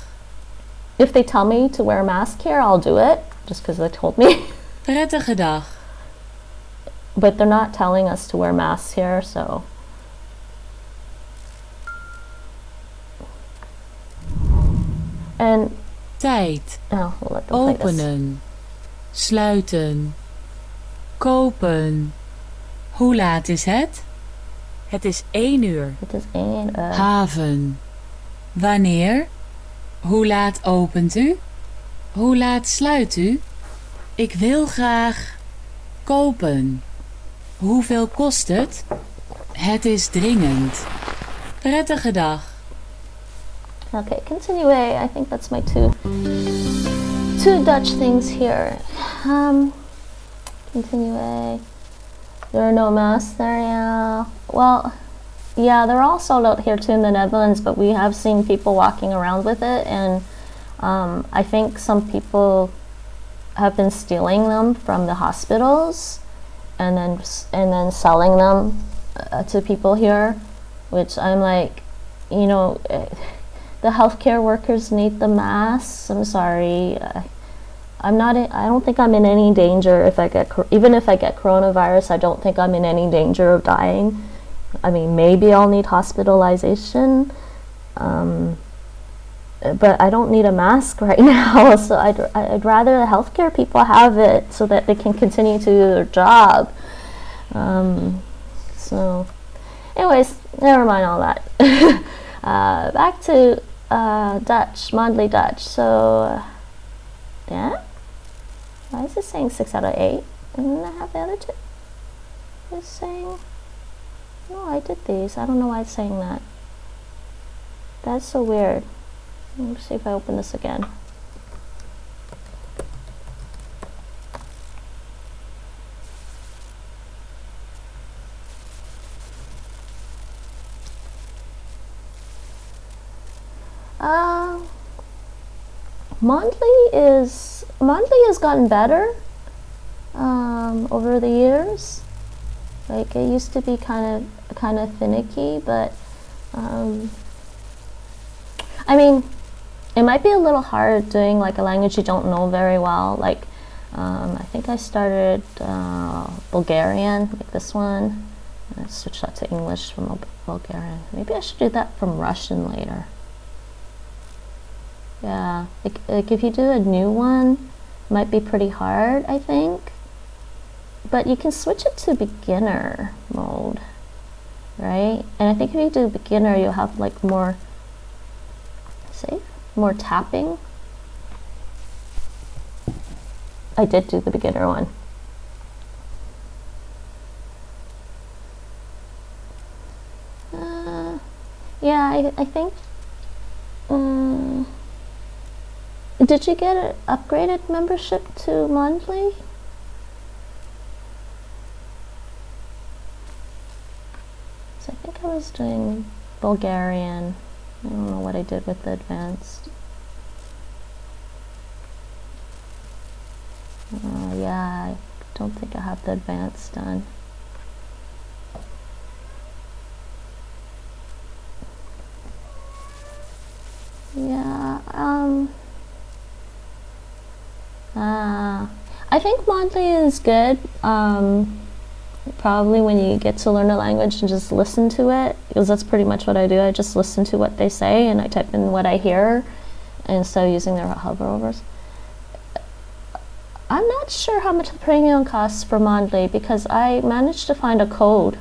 If they tell me to wear a mask here, I'll do it, just because they told me. Prettige dag. But they're not telling us to wear masks here, so. And Tijd. oh, we'll play this. Openen. Sluiten. Kopen. Hoe laat is het? Het is 1 uur. Het is 1 uur. Haven. Wanneer? Hoe laat opent u? Hoe laat sluit u? Ik wil graag kopen. Hoeveel kost het? Het is dringend. Prettige dag. Okay, continue. I think that's my two Dutch things here. Continue. There are no masks there, yeah. Well, yeah, they're all sold out here too in the Netherlands, but we have seen people walking around with it, and I think some people have been stealing them from the hospitals and then selling them to people here, which I'm like, you know, the healthcare workers need the masks. I'm sorry. I don't think I'm in any danger even if I get coronavirus. I don't think I'm in any danger of dying. I mean, maybe I'll need hospitalization, but I don't need a mask right now. So I'd rather the healthcare people have it so that they can continue to do their job. So, anyways, never mind all that. Back to Dutch, Mondly Dutch. So, yeah. Why is it saying 6 out of 8? Didn't I have the other two? It's saying, no, I did these. I don't know why it's saying that. That's so weird. Let me see if I open this again. Mondly has gotten better over the years. Like, it used to be kind of finicky, but I mean, it might be a little hard doing like a language you don't know very well. Like, I think I started Bulgarian, like this one. I switched that to English from Bulgarian. Maybe I should do that from Russian later. Yeah, like if you do a new one, it might be pretty hard, I think. But you can switch it to beginner mode, right? And I think if you do beginner, you'll have like more tapping. I did do the beginner one. Yeah, I think. Did you get an upgraded membership to Mondly? So I think I was doing Bulgarian. I don't know what I did with the advanced. Yeah, I don't think I have the advanced done. Yeah, I think Mondly is good. Probably when you get to learn a language and just listen to it, because that's pretty much what I do. I just listen to what they say and I type in what I hear instead of using their hoverovers. I'm not sure how much the premium costs for Mondly, because I managed to find a code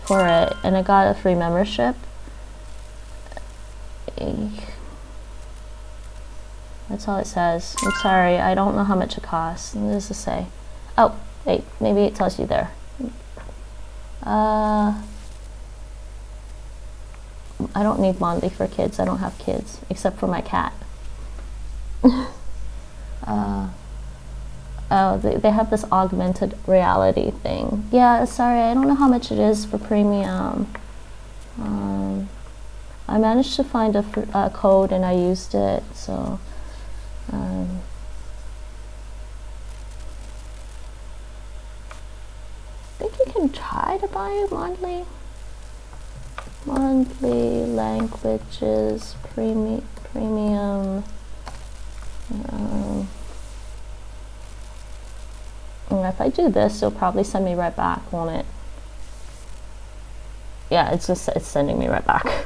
for it and I got a free membership. That's all it says. I'm sorry, I don't know how much it costs. What does it say? Oh, wait, maybe it tells you there. I don't need Mondly for kids. I don't have kids, except for my cat. Oh, they have this augmented reality thing. Yeah, sorry, I don't know how much it is for premium. I managed to find a code and I used it, so I think you can try to buy Mondly Languages premium. If I do this, it'll probably send me right back, won't it? Yeah, it's sending me right back.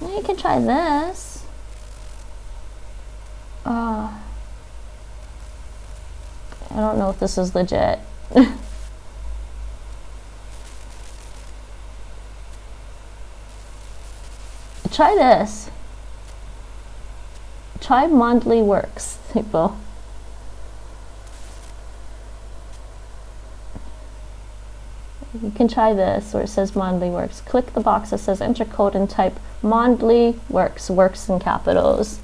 You can try this. I don't know if this is legit. Try this. Try Mondly Works, people. You can try this where it says Mondly Works. Click the box that says enter code and type Mondly Works, works in capitals.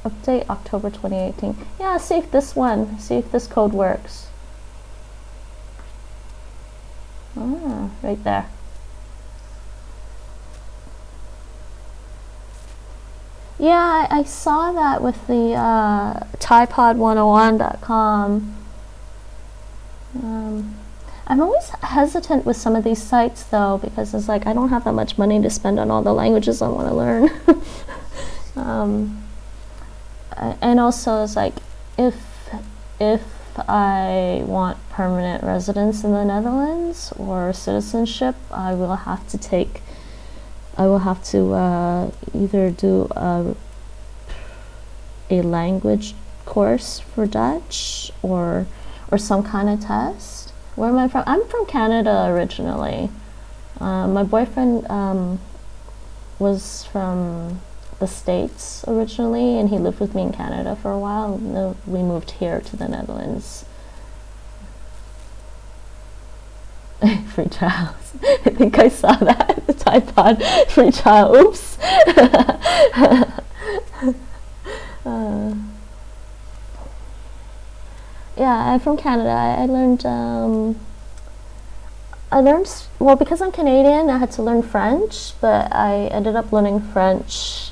Update October 2018. Yeah, see if this code works. Ah, right there. Yeah, I saw that with the ThaiPod101.com. I'm always hesitant with some of these sites though, because it's like I don't have that much money to spend on all the languages I want to learn. And also it's like if I want permanent residence in the Netherlands or citizenship, I will have to either do a language course for Dutch or some kind of test. Where am I from? I'm from Canada originally. My boyfriend was from the States originally, and he lived with me in Canada for a while. We moved here to the Netherlands. Free trials. I think I saw that. The tripod free trial. Oops. Yeah, I'm from Canada. I learned well, because I'm Canadian, I had to learn French, but I ended up learning French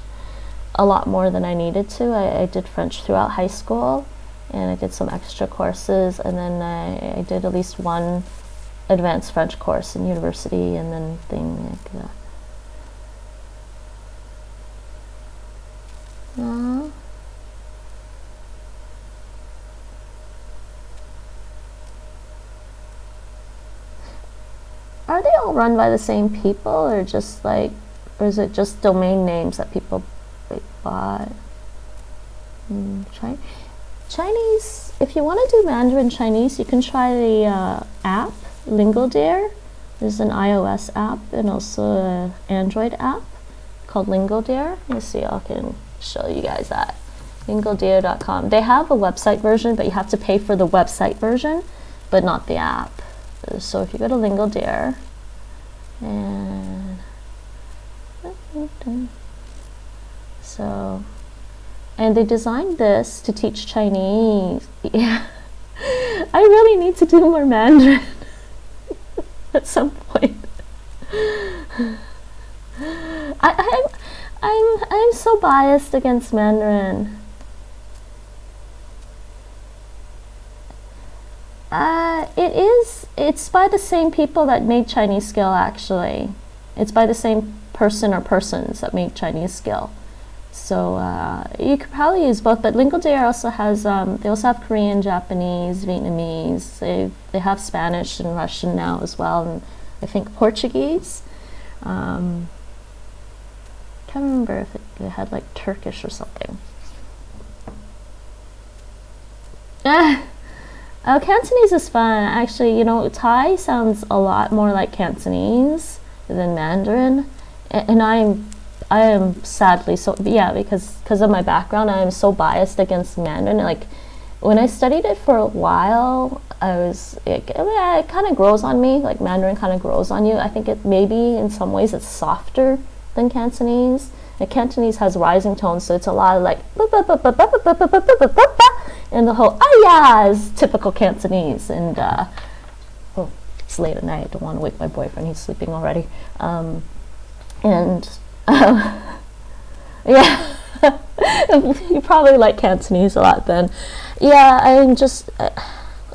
a lot more than I needed to. I did French throughout high school, and I did some extra courses, and then I did at least one advanced French course in university, and then thing like that. Are they all run by the same people, or is it just domain names that people buy? Chinese. If you want to do Mandarin Chinese, you can try the app Lingodeer. There's an iOS app and also an Android app called Lingodeer. Let me see. I can show you guys that. Lingodeer.com. They have a website version, but you have to pay for the website version, but not the app. So if you go to Lingodeer and they designed this to teach Chinese. Yeah. I really need to do more Mandarin at some point. I'm so biased against Mandarin. It's by the same people that made Chinese Skill, actually. It's by the same person or persons that made Chinese Skill. So you could probably use both, but Lingodeer also has, they also have Korean, Japanese, Vietnamese. They have Spanish and Russian now as well, and I think Portuguese. Can't remember if they had like Turkish or something. Oh, Cantonese is fun. Actually, you know, Thai sounds a lot more like Cantonese than Mandarin, and I am sadly so, yeah, because of my background, I am so biased against Mandarin. Like, when I studied it for a while, it kind of grows on me. Like, Mandarin kind of grows on you. I think it maybe in some ways it's softer than Cantonese. And Cantonese has rising tones, so it's a lot of like, and the whole "ah is typical Cantonese. And oh, it's late at night. I don't want to wake my boyfriend. He's sleeping already. Yeah, you probably like Cantonese a lot then. Yeah,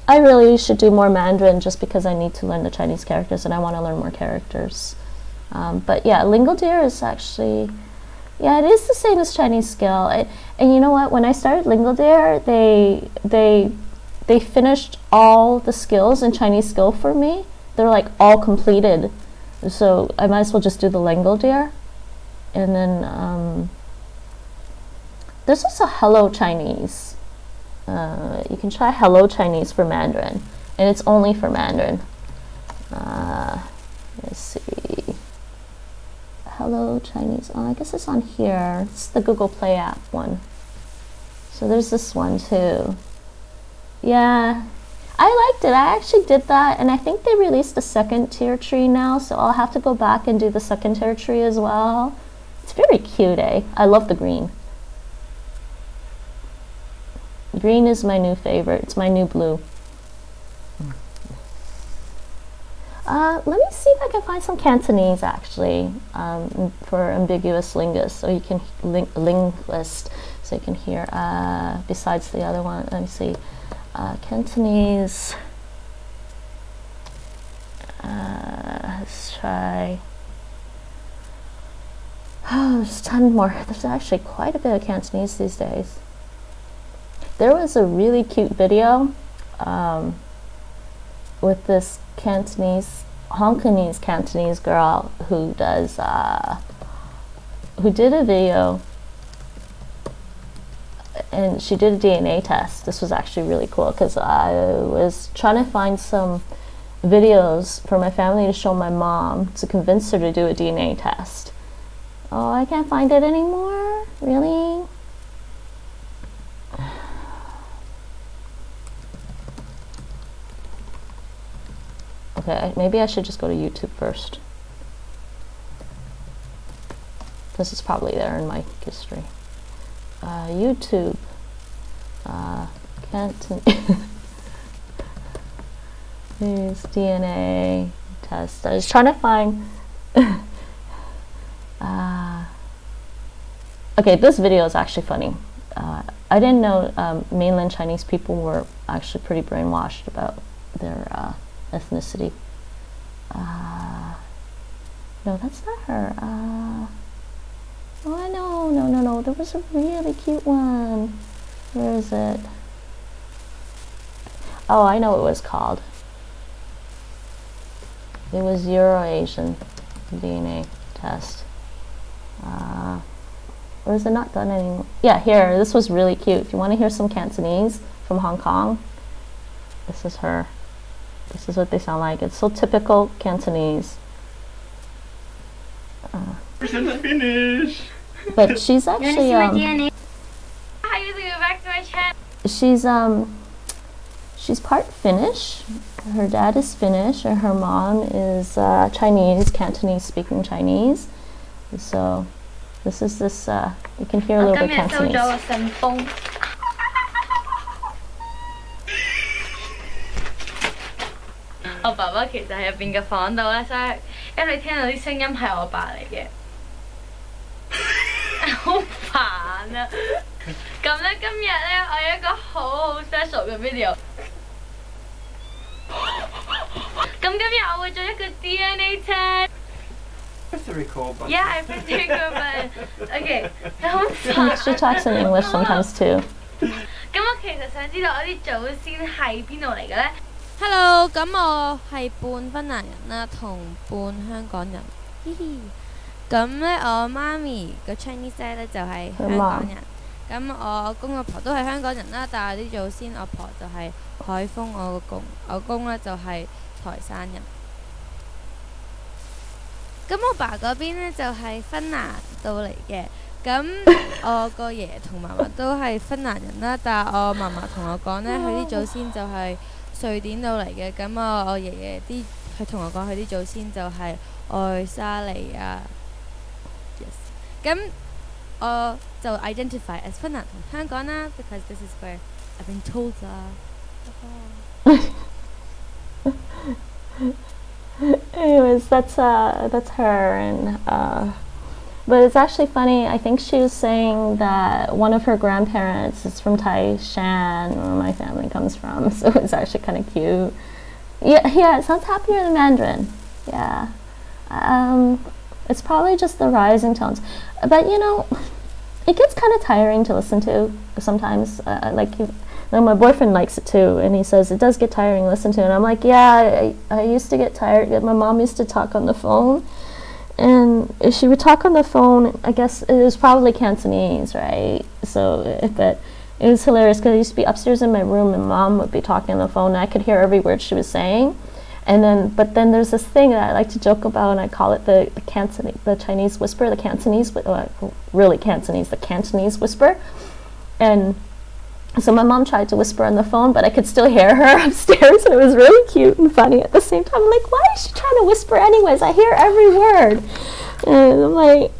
I really should do more Mandarin just because I need to learn the Chinese characters and I want to learn more characters. But yeah, Lingodeer is actually, yeah, it is the same as Chinese Skill. And you know what? When I started Lingodeer, they they finished all the skills in Chinese skill for me. They're like all completed. So I might as well just do the Lingo Dear. And then there's also Hello Chinese. You can try Hello Chinese for Mandarin. And it's only for Mandarin. Let's see. Hello Chinese. Oh, I guess it's on here. It's the Google Play app one. So there's this one too. Yeah, I liked it. I actually did that, and I think they released a second tier tree now, so I'll have to go back and do the second tier tree as well. It's very cute, eh? I love the green. Green is my new favorite. It's my new blue. Let me see if I can find some Cantonese actually for ambiguous linguists, so you can linguist, so you can hear. Besides the other one, let me see. Cantonese. Let's try. Oh, there's a ton more. There's actually quite a bit of Cantonese these days. There was a really cute video with this Hong Kongese Cantonese girl who does who did a video, and she did a DNA test. This was actually really cool because I was trying to find some videos for my family to show my mom to convince her to do a DNA test. Oh, I can't find it anymore? Really? Okay, maybe I should just go to YouTube first. This is probably there in my history. YouTube. Here's DNA test. I was trying to find. Okay, this video is actually funny. I didn't know mainland Chinese people were actually pretty brainwashed about their ethnicity. No, that's not her. Oh, no. There was a really cute one. Where is it? Oh, I know what it was called. It was Euro-Asian DNA test. Or is it not done anymore? Yeah, here. This was really cute. If you want to hear some Cantonese from Hong Kong, this is her. This is what they sound like. It's so typical Cantonese. Finish. But she's actually she's part Finnish. Her dad is Finnish, and her mom is Chinese, Cantonese speaking Chinese. So this is you can hear a little bit Cantonese. 我爸爸其實喺入邊嘅房度咧，所以因為你聽到啲聲音係我爸嚟嘅，好煩啊！咁咧今日咧我有一個好 special 嘅 video， 咁今日我會做一個 DNA test。 Press the record button. Yeah, I pressed the record button. Okay， 好煩。 She talks in English sometimes too. 咁我其實想知道我啲祖先係邊度嚟嘅咧？ Hello， 咁我係半芬蘭人啦，同半香港人。嘻嘻。咁咧，我媽咪個 Chinese 咧就係香港人。咁我公我婆都係香港人啦，但係啲祖先我婆就係海豐，我公咧就係台山人。咁我爸嗰邊咧就係芬蘭到嚟嘅。咁我個爺同嫲嫲都係芬蘭人啦，但係我嫲嫲同我講咧，佢啲祖先就係瑞典到嚟嘅。咁我爺爺佢同我講佢啲祖先就係愛沙尼亞。Yes。咁我就 identify as 芬蘭同香港啦 ，because this is where I've been told 啦。Anyways, that's her, and but it's actually funny. I think she was saying that one of her grandparents is from Taishan, where my family comes from. So it's actually kind of cute. Yeah, it sounds happier than Mandarin. Yeah, it's probably just the rising tones, but you know, it gets kind of tiring to listen to sometimes. Like And my boyfriend likes it too, and he says it does get tiring to listen to. And I'm like, yeah, I used to get tired. My mom used to talk on the phone, and she would talk on the phone. I guess it was probably Cantonese, right? So, but it was hilarious because I used to be upstairs in my room, and Mom would be talking on the phone, and I could hear every word she was saying. But then there's this thing that I like to joke about, and I call it the Chinese whisper, the Cantonese whisper. And so my mom tried to whisper on the phone, but I could still hear her upstairs, and it was really cute and funny at the same time. I'm like, why is she trying to whisper anyways? I hear every word. And I'm like,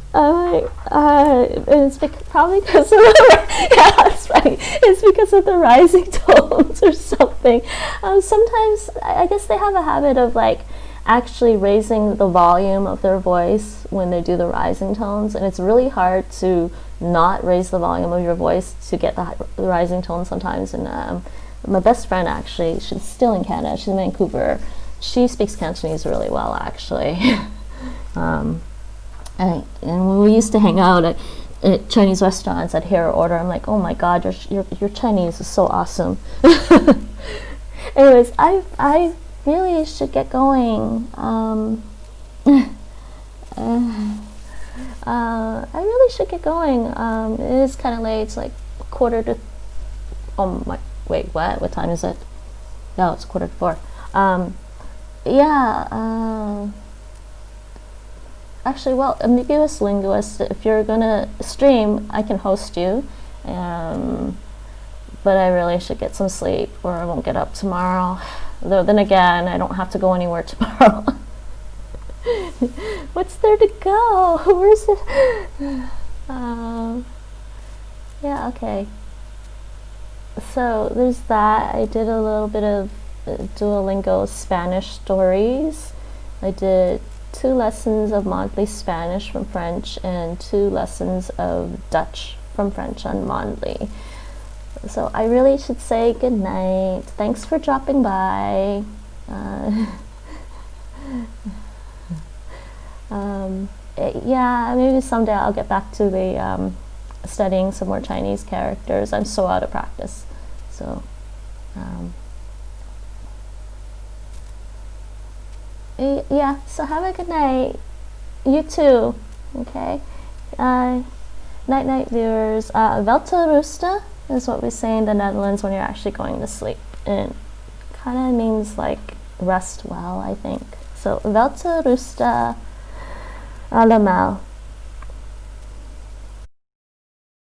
it's probably because of it's funny. It's because of the rising tones or something. Sometimes I guess they have a habit of like actually raising the volume of their voice when they do the rising tones, and it's really hard to not raise the volume of your voice to get the rising tones sometimes. And my best friend, actually, she's still in Canada. She's in Vancouver. She speaks Cantonese really well, actually. And when we used to hang out at Chinese restaurants, I'd hear her order. I'm like, oh my God, your Chinese is so awesome. Anyways, I really should get going. I really should get going. It is kind of late. It's like 1:45. Oh my! Wait, what? What time is it? No, it's 4:45. Actually, well, ambiguous linguist, if you're gonna stream, I can host you, but I really should get some sleep or I won't get up tomorrow. Though then again, I don't have to go anywhere tomorrow. What's there to go? Where's it? Yeah, okay. So there's that. I did a little bit of Duolingo Spanish stories. I did 2 lessons of Mondly Spanish from French and 2 lessons of Dutch from French on Mondly. So I really should say good night. Thanks for dropping by. Yeah, maybe someday I'll get back to the studying some more Chinese characters. I'm so out of practice. So yeah, so have a good night. You too. Okay. Night night viewers. Welterusten is what we say in the Netherlands when you're actually going to sleep. It kind of means like rest well, I think. So Welterusten allemaal.